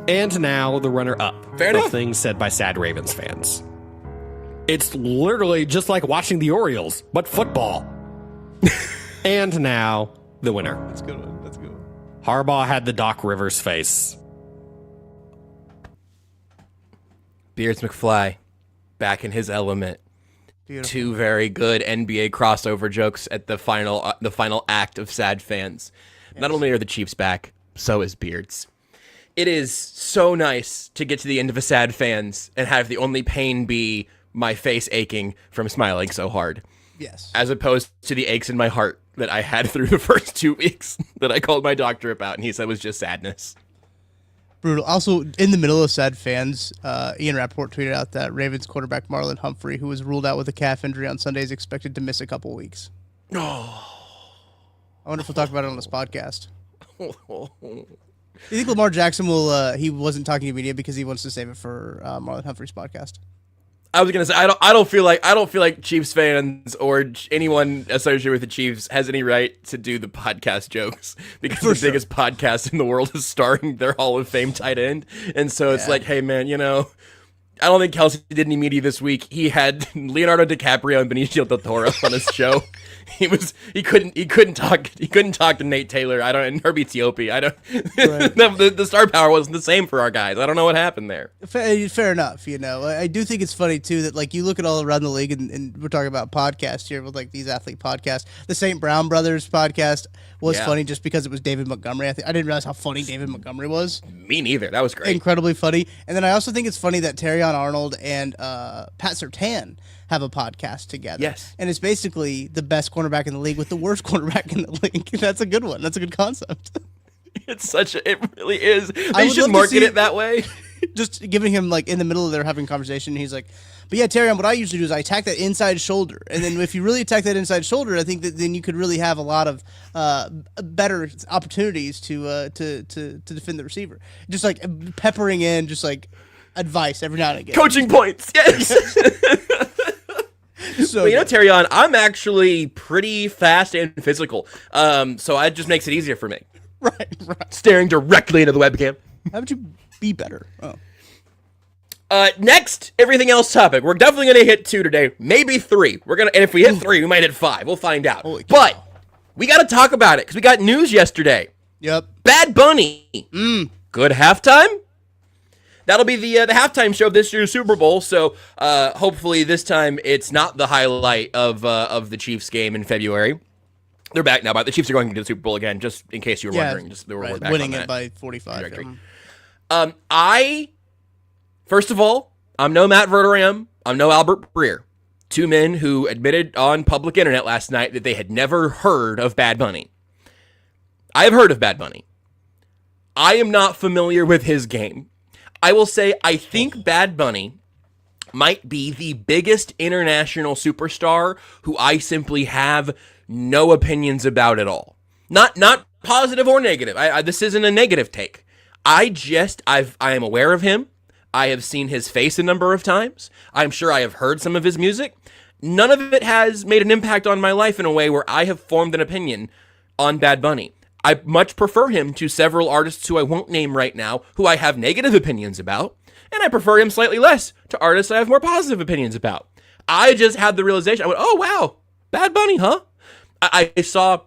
And now the runner-up. Fair enough. Things said by sad Ravens fans. It's literally just like watching the Orioles, but football. And now the winner. That's a good one. That's a good one. Harbaugh had the Doc Rivers face. Beards McFly, back in his element. Beautiful. 2 very good NBA crossover jokes at the final act of Sad Fans. Yes. Not only are the Chiefs back, so is Beards. It is so nice to get to the end of a Sad Fans and have the only pain be my face aching from smiling so hard. Yes. As opposed to the aches in my heart that I had through the first 2 weeks that I called my doctor about, and he said was just sadness. Brutal. Also, in the middle of sad fans, Ian Rappaport tweeted out that Ravens quarterback Marlon Humphrey, who was ruled out with a calf injury on Sunday, is expected to miss a couple weeks. Oh. I wonder if we'll talk about it on this podcast. You think Lamar Jackson will? He wasn't talking to media because he wants to save it for Marlon Humphrey's podcast. I was gonna say I don't feel like Chiefs fans or anyone associated with the Chiefs has any right to do the podcast jokes because the biggest podcast in the world is starring their Hall of Fame tight end, and so it's like, hey man, I don't think Kelsey did any media this week. He had Leonardo DiCaprio and Benicio del Toro on his show. He couldn't talk to Nate Taylor. And Herbie Tiopi. Right. the star power wasn't the same for our guys. I don't know what happened there. Fair enough. I do think it's funny too that like you look at all around the league and we're talking about podcasts here with like these athlete podcasts. The St. Brown Brothers podcast was funny just because it was David Montgomery. I didn't realize how funny David Montgomery was. Me neither. That was great. Incredibly funny. And then I also think it's funny that Terrion Arnold and Pat Surtain have a podcast together. Yes. And it's basically the best cornerback in the league with the worst cornerback in the league. That's a good one. That's a good concept. It really is. They should market it that way. Just giving him like in the middle of their having conversation, he's like, but yeah, Terrion, what I usually do is I attack that inside shoulder. And then if you really attack that inside shoulder, I think that then you could really have a lot of better opportunities to defend the receiver. Just like peppering in just like advice every now and again. Coaching points. Yes. So well, Terrion, I'm actually pretty fast and physical. So it just makes it easier for me. Right. Staring directly into the webcam. How would you be better? Oh. Next, everything else topic. We're definitely going to hit 2 today, maybe 3. And if we hit 3, we might hit 5. We'll find out. But we got to talk about it because we got news yesterday. Yep. Bad Bunny. Good halftime. that'll be the halftime show of this year's Super Bowl. So hopefully this time it's not the highlight of the Chiefs game in February. They're back now, but the Chiefs are going to the Super Bowl again, just in case you were wondering. Just we're back winning on it that by 45. First of all, I'm no Matt Verderam. I'm no Albert Breer. Two men who admitted on public internet last night that they had never heard of Bad Bunny. I have heard of Bad Bunny. I am not familiar with his game. I will say I think Bad Bunny might be the biggest international superstar who I simply have no opinions about at all. Not positive or negative. This isn't a negative take. I am aware of him. I have seen his face a number of times. I'm sure I have heard some of his music. None of it has made an impact on my life in a way where I have formed an opinion on Bad Bunny. I much prefer him to several artists who I won't name right now, who I have negative opinions about, and I prefer him slightly less to artists I have more positive opinions about. I just had the realization. I went, oh, wow, Bad Bunny, huh? I saw,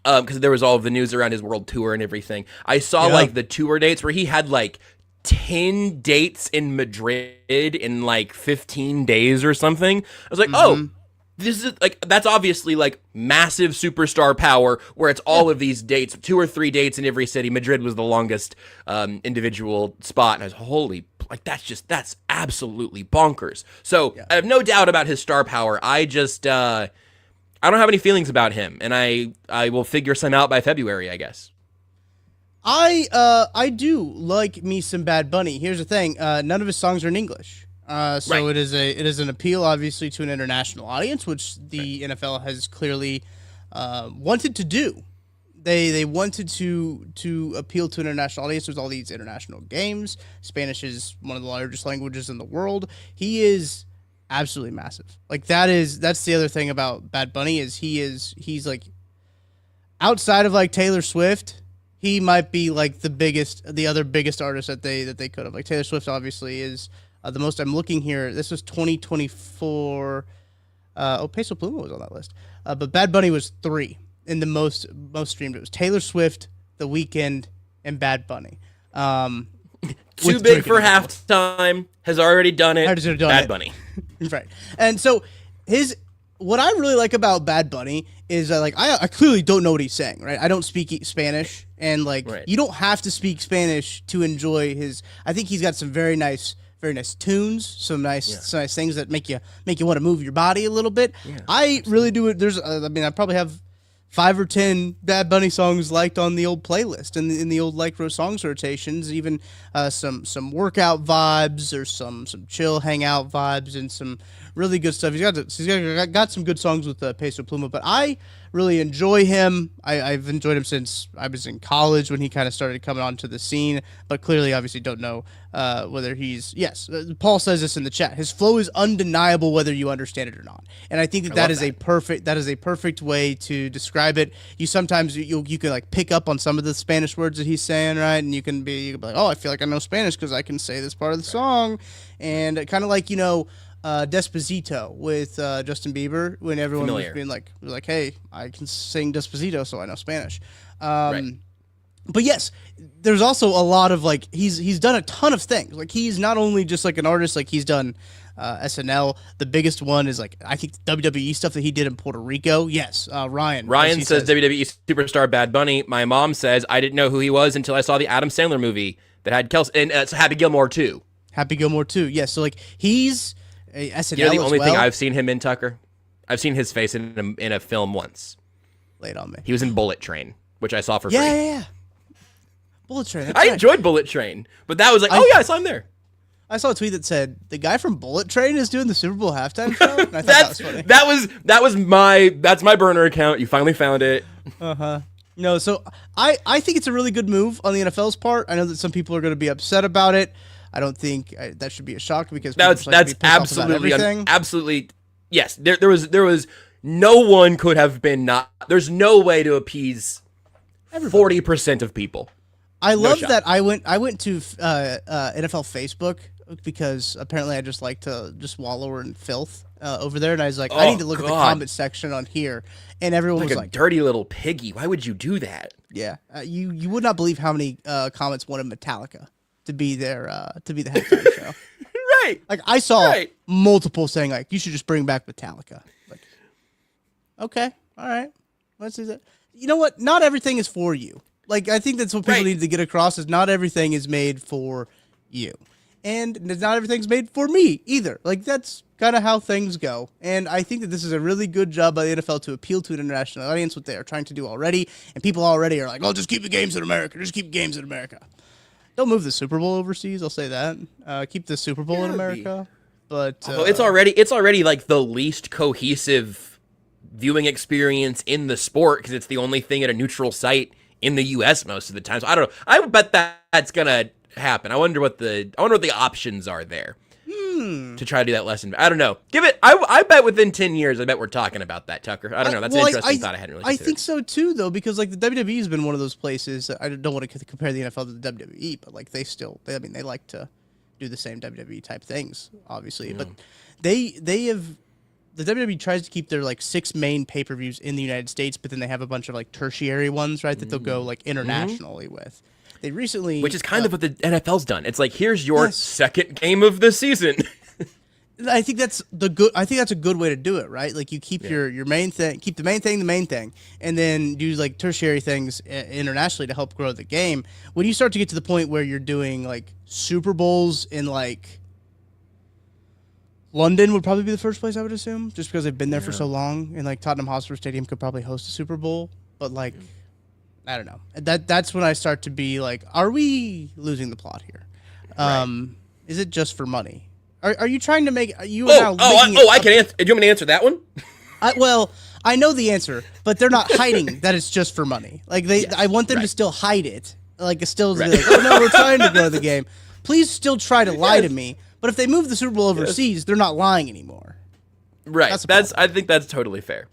because there was all of the news around his world tour and everything. I saw like the tour dates where he had like 10 dates in Madrid in like 15 days or something. I was like, oh, this is like, that's obviously like massive superstar power where it's all of these dates, 2 or 3 dates in every city. Madrid was the longest individual spot. And I was, holy, like that's absolutely bonkers. So I have no doubt about his star power. I don't have any feelings about him, and I will figure some out by February, I guess. I do like me some Bad Bunny. Here's the thing: none of his songs are in English, so it is an appeal, obviously, to an international audience, which the NFL has clearly wanted to do. They wanted to appeal to an international audience. There's all these international games. Spanish is one of the largest languages in the world. He is absolutely massive. Like that's the other thing about Bad Bunny is he's like outside of like Taylor Swift, he might be like the other biggest artist that they could have. Like Taylor Swift obviously is the most. I'm looking here. This was 2024. Peso Pluma was on that list, but Bad Bunny was 3 in the most streamed. It was Taylor Swift, The Weeknd, and Bad Bunny. Too big for halftime, has already done it. Bad Bunny. Right. And so what I really like about Bad Bunny is I clearly don't know what he's saying, right? I don't speak Spanish, and you don't have to speak Spanish to enjoy his. I think he's got some very nice tunes, some nice things that make you want to move your body a little bit. Yeah, I really do it. There's I probably have 5 or 10 Bad Bunny songs liked on the old playlist and in the old Like Rose songs rotations, even some workout vibes or some chill hangout vibes and some really good stuff. He's got some good songs with Peso Pluma, but I really enjoy him. I've enjoyed him since I was in college when he kind of started coming onto the scene, but clearly obviously don't know whether he's, Paul says this in the chat, his flow is undeniable whether you understand it or not. And I think that is a perfect way to describe it. You sometimes you can like pick up on some of the Spanish words that he's saying, right? And you can be like, oh, I feel like I know Spanish because I can say this part of the song. And kind of like, Despacito with Justin Bieber, when everyone was being like, hey, I can sing Despacito, so I know Spanish. But yes, there's also a lot of he's done a ton of things. Like he's not only just like an artist, like he's done SNL. The biggest one is I think WWE stuff that he did in Puerto Rico. Yes, Ryan. Ryan says WWE superstar Bad Bunny. My mom says I didn't know who he was until I saw the Adam Sandler movie that had Kelsey, and it's Happy Gilmore too. Happy Gilmore too. Yes, so he's a SNL. The only thing I've seen him in, Tucker, I've seen his face in a film once. Lay it on me. He was in Bullet Train, which I saw for free. Yeah. Bullet Train. I enjoyed Bullet Train, but that was I saw him there. I saw a tweet that said the guy from Bullet Train is doing the Super Bowl halftime show. And I thought that was funny. That's my burner account. You finally found it. No, so I think it's a really good move on the NFL's part. I know that some people are going to be upset about it. I don't think that should be a shock because that's absolutely yes. There was no one could have been not. There's no way to appease 40% of people. I love that I went to NFL Facebook because apparently I just like to just wallow in filth over there, and I was like, I need to look at the comment section on here, and everyone was like, dirty little piggy. Why would you do that? Yeah, you would not believe how many comments wanted Metallica. to be their to be the halftime show. Right. Like I saw Right. multiple saying like you should just bring back Metallica. Like, okay, all right, let's do that. You know what? Not everything is for you. Like I think that's what people Right. need to get across is not everything is made for you, and not everything's made for me either. Like that's kind of how things go. And I think that this is a really good job by the NFL to appeal to an international audience, what they are trying to do already. And people already are like, "Oh, just keep the games in America. Just keep games in America." Don't move the Super Bowl overseas. I'll say that. Keep the Super Bowl in America. But Although it's already like the least cohesive viewing experience in the sport because it's the only thing at a neutral site in the U.S. most of the time. So I don't know. I would bet that's gonna happen. I wonder what the options are there to try to do that lesson. I don't know. Give it. I bet within 10 years. I bet we're talking about that, Tucker. I don't know. That's an interesting thought. I hadn't really. I think so too, though, because like the WWE has been one of those places. I don't want to compare the NFL to the WWE, but like they like to do the same WWE type things, obviously. But they have. The WWE tries to keep their like 6 main pay-per-views in the United States, but then they have a bunch of like tertiary ones, right? That they'll go like internationally with. They recently, which is kind of what the NFL's done. It's like here's your second game of the season. I think that's a good way to do it, right? Like you keep your main thing, keep the main thing, and then do like tertiary things internationally to help grow the game. When you start to get to the point where you're doing like Super Bowls in like London would probably be the first place I would assume, just because they've been there for so long, and like Tottenham Hotspur Stadium could probably host a Super Bowl, but like I don't know. That's when I start to be like, are we losing the plot here? Is it just for money? Are you trying to make you? I can answer. Do you want me to answer that one? Well, I know the answer, but they're not hiding that it's just for money. Like I want them to still hide it. Like still be like, oh no, we're trying to grow the game. Please still try to lie to me. But if they move the Super Bowl overseas, they're not lying anymore. Right. I think that's totally fair.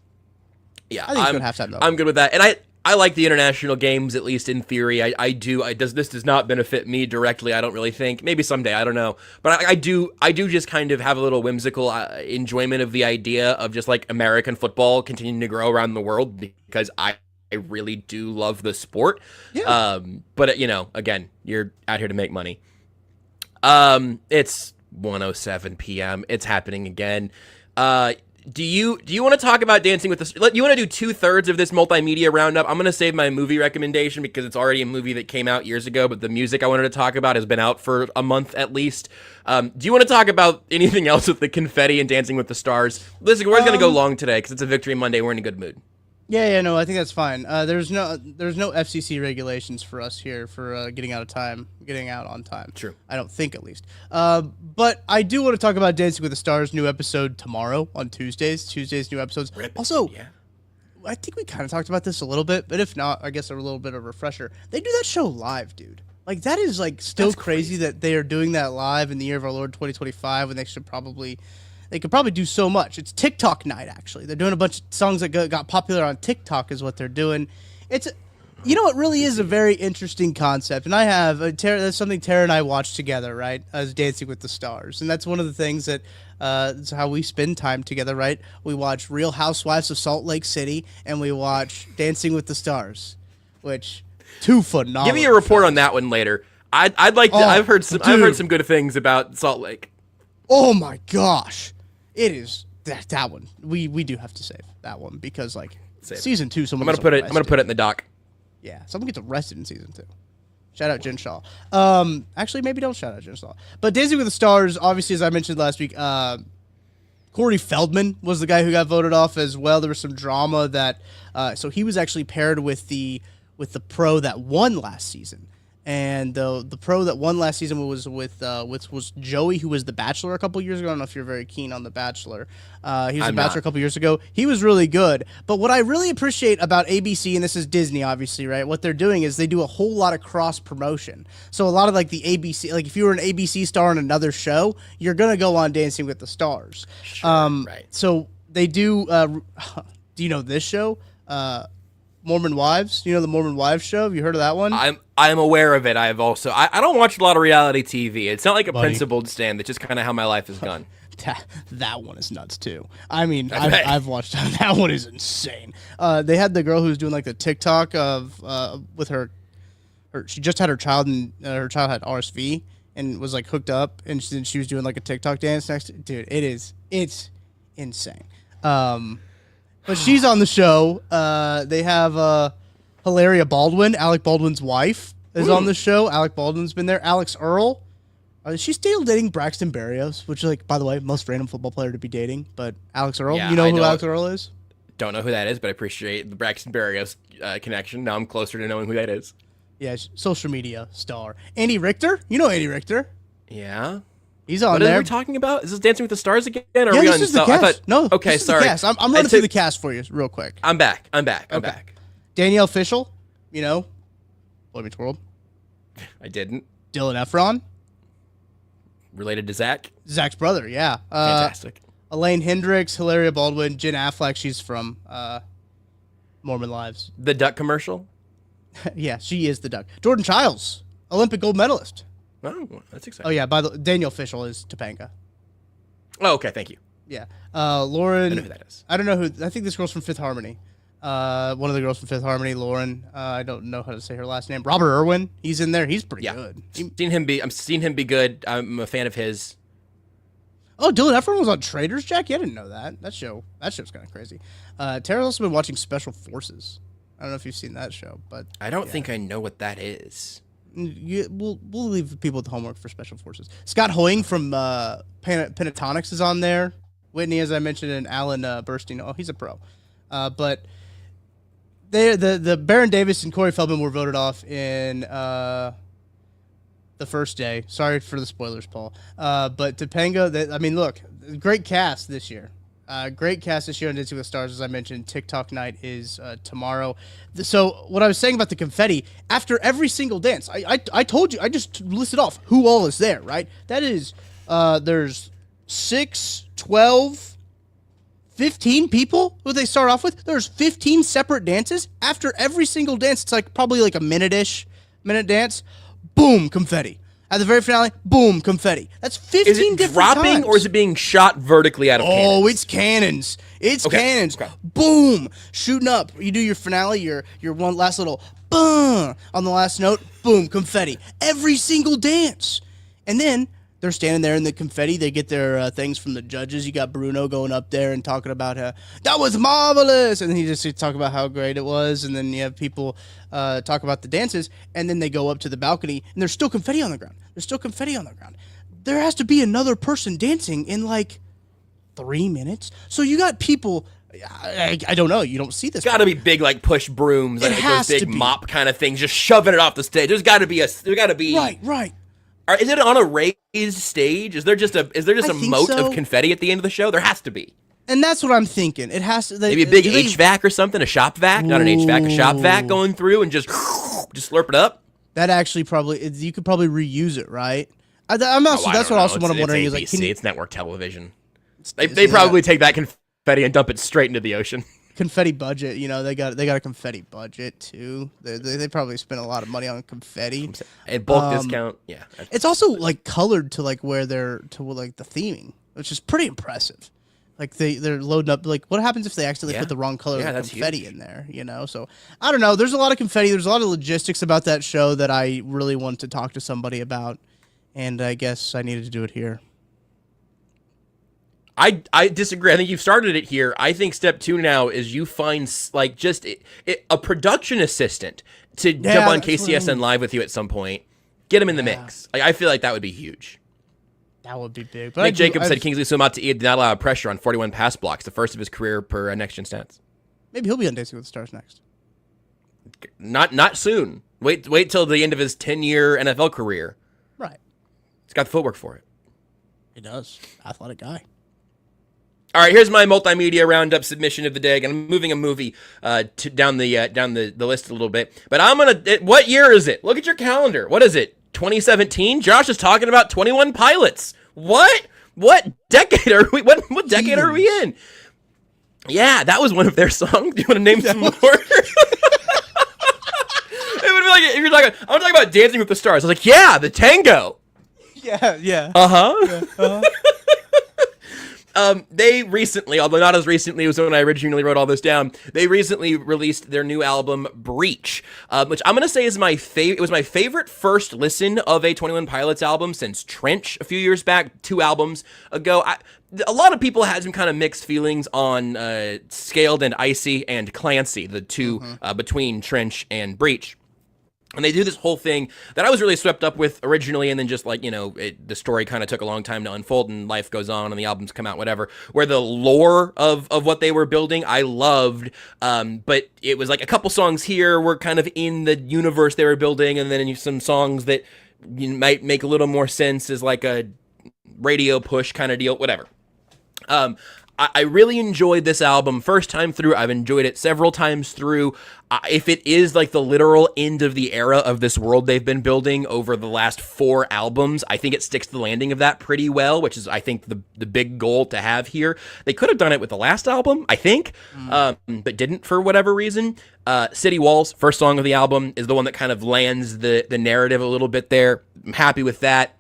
Yeah, I think it's good halftime though. I'm good with that, and I like the international games, at least in theory. I do. This does not benefit me directly. I don't really think. Maybe someday. I don't know. But I do just kind of have a little whimsical enjoyment of the idea of just like American football continuing to grow around the world because I really do love the sport. Yeah. But again, you're out here to make money. It's 1:07 p.m. It's happening again. Do you want to talk about Dancing with the? You want to do 2/3 of this multimedia roundup? I'm gonna save my movie recommendation because it's already a movie that came out years ago, but the music I wanted to talk about has been out for a month at least. Do you want to talk about anything else with the confetti and Dancing with the Stars? Listen, we're gonna go long today because it's a Victory Monday. We're in a good mood. Yeah, no, I think that's fine. There's no FCC regulations for us here for getting out on time. True. I don't think, at least. But I do want to talk about Dancing with the Stars new episode tomorrow on Tuesdays. Tuesdays new episodes. Also, I think we kind of talked about this a little bit, but if not, I guess a little bit of a refresher. They do that show live, dude. Like that is like still crazy that they are doing that live in the year of our Lord 2025 when they could probably do so much. It's TikTok night, actually. They're doing a bunch of songs that got popular on TikTok is what they're doing. It really is a very interesting concept. And I have, that's something Tara and I watched together, right, as Dancing with the Stars. And that's one of the things that, it's how we spend time together, right? We watch Real Housewives of Salt Lake City, and we watch Dancing with the Stars, which, two phenomenal. Give me a report on that one later. I'd like to, I've heard some good things about Salt Lake. Oh my gosh. It is that one. We do have to save that one because season 2. I'm gonna put it in the doc. Yeah, someone gets arrested in season 2. Shout out Jen Shaw. Actually, maybe don't shout out Jen Shaw. But Dancing with the Stars, obviously, as I mentioned last week, Corey Feldman was the guy who got voted off as well. There was some drama that, so he was actually paired with the pro that won last season. And the pro that won last season was was Joey, who was The Bachelor a couple years ago. I don't know if you're very keen on The Bachelor. He was The Bachelor a couple years ago. He was really good. But what I really appreciate about ABC, and this is Disney, obviously, right? What they're doing is they do a whole lot of cross promotion. So a lot of like the ABC, like if you were an ABC star on another show, you're gonna go on Dancing with the Stars. Sure, right. So they do. Do you know this show? Mormon Wives. You know the Mormon Wives show? Have you heard of that one? I'm aware of it. I don't watch a lot of reality TV. It's not like a principled stand. That's just kind of how my life is gone. That one is nuts too. I mean, I've watched that. That one is insane. They had the girl who was doing like the TikTok of with her she just had her child, and her child had RSV and was like hooked up, and she was doing like a TikTok dance next to, dude, it's insane. But she's on the show. They have Hilaria Baldwin, Alec Baldwin's wife, is on the show. Alec Baldwin's been there. Alex Earl. She's still dating Braxton Berrios, which is, like, by the way, most random football player to be dating. But Alex Earl, Yeah, you know who Alex Earl is? Don't know who that is, but I appreciate the Braxton Berrios connection. Now I'm closer to knowing who that is. Yeah, social media star. Andy Richter, you know Andy Richter. Yeah. He's on What there. are we talking about? Is this Dancing with the Stars again? Or are Yeah, we this on is the I cast. thought, No, okay, this is sorry. the cast. I'm running through the cast for you real quick. I'm back. I'm Okay. back. Danielle Fishel, you know, Boy Meets World. I didn't. Dylan Efron, Related to Zach. Zach's brother. Yeah. Fantastic. Elaine Hendricks, Hilaria Baldwin, Jen Affleck. She's from Mormon Lives. The duck commercial. Yeah, she is the duck. Jordan Childs, Olympic gold medalist. Oh, that's exciting. Oh yeah, Daniel Fishel is Topanga. Oh, okay. Thank you. Yeah. Lauren. I know who that is. I don't know who. I think this girl's from Fifth Harmony. One of the girls from Fifth Harmony, Lauren. I don't know how to say her last name. Robert Irwin. He's in there. He's pretty good. I'm seeing him be good. I'm a fan of his. Oh, Dylan Efron was on Traitors, Jack? Yeah, I didn't know that. That show's kind of crazy. Tara's also been watching Special Forces. I don't know if you've seen that show, but I don't think I know what that is. We'll leave people with the homework for Special Forces. Scott Hoying from Pentatonics is on there. Whitney, as I mentioned, and Alan Burstein. Oh, he's a pro. But the Baron Davis and Corey Feldman were voted off in the first day. Sorry for the spoilers, Paul. But Topanga, look, great cast this year. Great cast this year on Dancing with the Stars, as I mentioned. TikTok night is tomorrow. So what I was saying about the confetti, after every single dance, I told you, I just listed off who all is there, right? That is, there's 6, 12, 15 people who they start off with. There's 15 separate dances. After every single dance, it's like probably like a minute dance. Boom, confetti. At the very finale, boom, confetti. That's 15 Is it different dropping times. or is it being shot vertically out of cannons? Oh, it's cannons. It's cannons. Okay. Boom, shooting up. You do your finale, your one last little boom on the last note. Boom, confetti. Every single dance. And then they're standing there in the confetti. They get their things from the judges. You got Bruno going up there and talking about how that was marvelous, and he just talk about how great it was. And then you have people talk about the dances, and then they go up to the balcony, and there's still confetti on the ground. There has to be another person dancing in like 3 minutes. So you got people. I don't know. You don't see this. Got to be big, like push brooms, like has those to big be. mop kind of things, just shoving it off the stage. There's got to be Right. Is it on a raised stage? Is there just a think moat so. of confetti at the end of the show? There has to be. And that's what I'm thinking. It has to. Maybe a big HVAC or something, a shop vac, not an HVAC, a shop vac going through and just slurp it up. That actually probably you could probably reuse it, right? I'm also I that's don't what also know. what I'm wondering is ABC, like, can you, it's network television. They probably take that confetti and dump it straight into the ocean. confetti budget? You know, they got a confetti budget too. They probably spent a lot of money on confetti. And bulk discount, yeah. It's also like colored to like where they're to like the theming, which is pretty impressive. Like they're loading up. Like what happens if they accidentally put the wrong color of that's confetti huge. in there? You know, so I don't know. There's a lot of confetti. There's a lot of logistics about that show that I really want to talk to somebody about, and I guess I needed to do it here. I disagree. I think you've started it here. I think step 2 now is you find like just a production assistant to jump on that's what I KCSN mean. Live with you at some point. Get him in the mix. Like I feel like that would be huge. That would be big. But Nick Jacobs said Kingsley Suamati did not allow pressure on 41 pass blocks, the first of his career per Next Gen Stats. maybe he'll be on Dancing with the Stars next. Not soon. Wait till the end of his 10-year NFL career. Right. He's got the footwork for it. He does. Athletic guy. All right, here's my multimedia roundup submission of the day. I'm moving a movie down the list a little bit, but I'm gonna. What year is it? Look at your calendar. What is it? 2017. Josh is talking about 21 Pilots. What? What decade are we? What decade are we in? Yeah, that was one of their songs. Do you want to name some more? It would be like if you're talking. I'm talking about Dancing with the Stars. I was like, yeah, the tango. Yeah. Uh-huh. They recently, although not as recently as when I originally wrote all this down, they recently released their new album, Breach, which I'm going to say is my favorite. It was my favorite first listen of a 21 Pilots album since Trench a few years back, 2 albums ago. A lot of people had some kind of mixed feelings on Scaled and Icy and Clancy, the two between Trench and Breach. And they do this whole thing that I was really swept up with originally, and then just like, the story kind of took a long time to unfold, and life goes on, and the albums come out, whatever, where the lore of what they were building, I loved, but it was like a couple songs here were kind of in the universe they were building, and then some songs that might make a little more sense as like a radio push kind of deal, whatever. I really enjoyed this album first time through. I've enjoyed it several times through. If it is like the literal end of the era of this world they've been building over the last 4 albums, I think it sticks to the landing of that pretty well, which is, I think, the big goal to have here. They could have done it with the last album, I think, but didn't for whatever reason. City Walls, first song of the album, is the one that kind of lands the narrative a little bit there. I'm happy with that.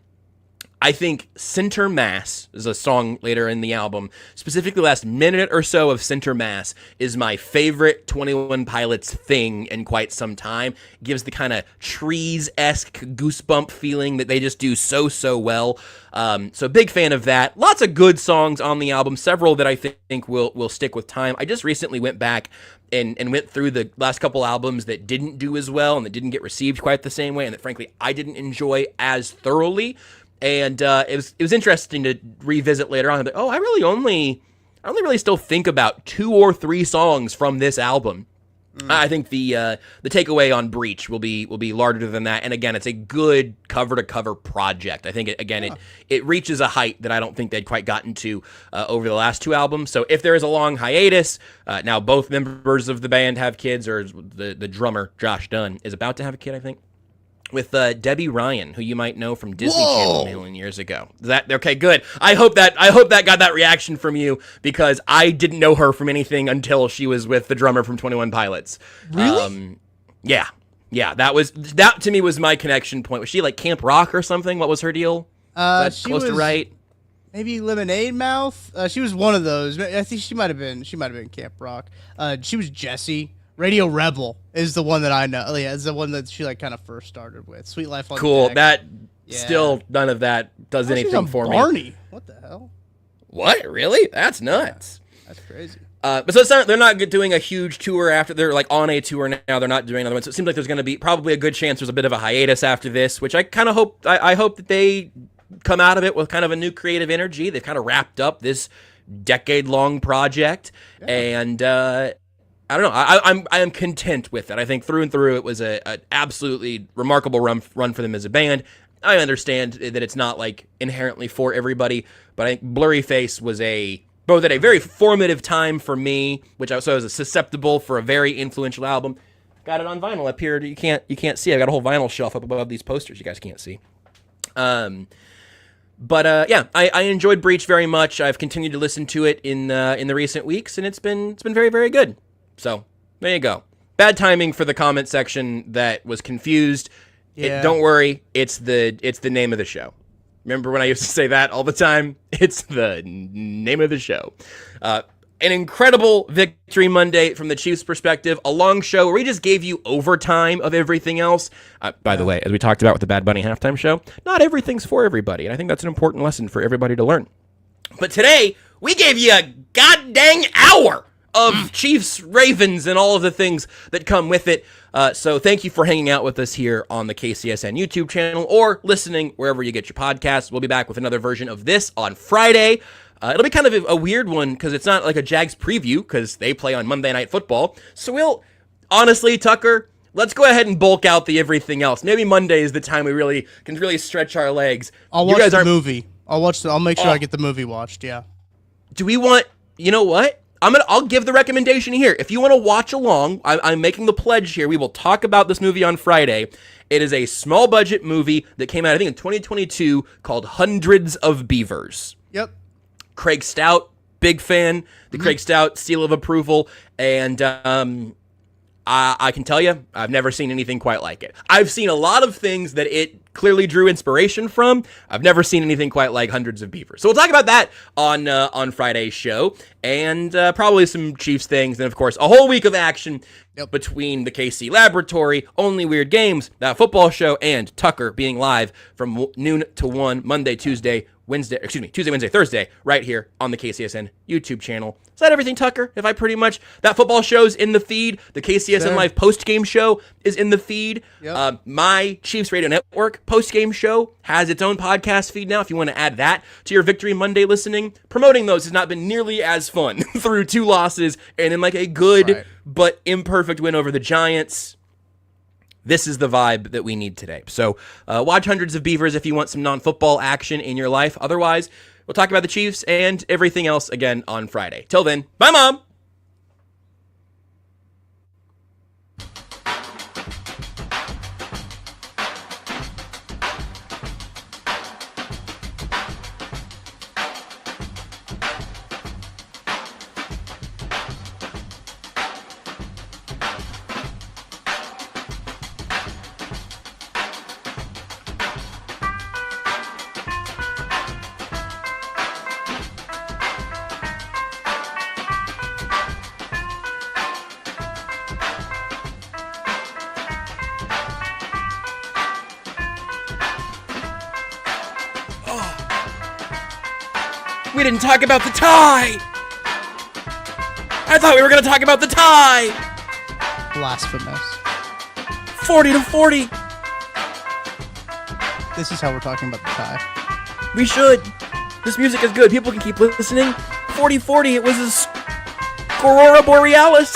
I think Center Mass is a song later in the album. Specifically, the last minute or so of Center Mass is my favorite 21 Pilots thing in quite some time. It gives the kind of Trees-esque goosebump feeling that they just do so well. So big fan of that. Lots of good songs on the album. Several that I think will stick with time. I just recently went back and went through the last couple albums that didn't do as well and that didn't get received quite the same way, and that frankly I didn't enjoy as thoroughly. And it was interesting to revisit later on. Like, I only really still think about 2 or 3 songs from this album. I think the takeaway on Breach will be larger than that. And again, it's a good cover to cover project. I think it reaches a height that I don't think they'd quite gotten to over the last 2 albums. So if there is a long hiatus, now both members of the band have kids, or the drummer Josh Dunn is about to have a kid, I think, with Debbie Ryan, who you might know from Disney Channel a million years ago. Is that okay? Good. I hope that got that reaction from you, because I didn't know her from anything until she was with the drummer from 21 Pilots. Really? Yeah. That to me was my connection point. Was she like Camp Rock or something? What was her deal? She close to right. Maybe Lemonade Mouth. She was one of those. I think she might have been Camp Rock. She was Jessie. Radio Rebel is the one that I know. Yeah, it's the one that she like kind of first started with. Sweet Life on Cool. Deck. That still none of that does anything for me. Barney. What the hell? What? Really? That's nuts. That's crazy. But so they're not doing a huge tour after. They're like on a tour now. They're not doing another one. So it seems like there's going to be probably a good chance there's a bit of a hiatus after this, which I kind of hope. I hope that they come out of it with kind of a new creative energy. They've kind of wrapped up this decade-long project, and I don't know. I am content with it. I think through and through it was an absolutely remarkable run for them as a band. I understand that it's not like inherently for everybody, but I think Blurry Face was both at a very formative time for me, which I was susceptible for a very influential album. Got it on vinyl up here. You can't see. I got a whole vinyl shelf up above these posters. You guys can't see. But yeah, I enjoyed Breach very much. I've continued to listen to it in the recent weeks, and it's been very, very good. So there you go. Bad timing for the comment section that was confused. Yeah. Don't worry, it's the name of the show. Remember when I used to say that all the time? It's the name of the show. An incredible victory Monday from the Chiefs' perspective. A long show where we just gave you overtime of everything else. By the way, as we talked about with the Bad Bunny halftime show, not everything's for everybody, and I think that's an important lesson for everybody to learn. But today, we gave you a goddamn hour of Chiefs, Ravens, and all of the things that come with it. So thank you for hanging out with us here on the KCSN YouTube channel or listening wherever you get your podcasts. We'll be back with another version of this on Friday. It'll be kind of a weird one because it's not like a Jags preview because they play on Monday Night Football. So honestly, Tucker, let's go ahead and bulk out the everything else. Maybe Monday is the time we can really stretch our legs. I'll watch the movie. I'll make sure I get the movie watched, yeah. Do we want, you know what? I'll give the recommendation here. If you want to watch along, I'm making the pledge here. We will talk about this movie on Friday. It is a small budget movie that came out, I think, in 2022 called Hundreds of Beavers. Yep. Craig Stout, big fan. The Craig Stout seal of approval. And I can tell you, I've never seen anything quite like it. I've seen a lot of things that it clearly drew inspiration from. I've never seen anything quite like Hundreds of Beavers. So we'll talk about that on Friday's show, and probably some Chiefs things, and of course a whole week of action between the KC Laboratory, Only Weird Games, that football show, and Tucker being live from noon to 1 Monday, Tuesday, Wednesday, Thursday, right here on the KCSN YouTube channel. Is that everything, Tucker? If I pretty much, that football show's in the feed. The KCSN Live post-game show is in the feed. Yep. My Chiefs Radio Network post-game show has its own podcast feed now. If you want to add that to your Victory Monday listening, promoting those has not been nearly as fun through 2 losses and in like a good but imperfect win over the Giants. This is the vibe that we need today. So watch Hundreds of Beavers if you want some non-football action in your life. Otherwise, we'll talk about the Chiefs and everything else again on Friday. Till then, bye, Mom! We didn't talk about the tie! I thought we were going to talk about the tie! Blasphemous. 40-40. This is how we're talking about the tie. We should. This music is good. People can keep listening. 40-40. It was a Aurora Borealis.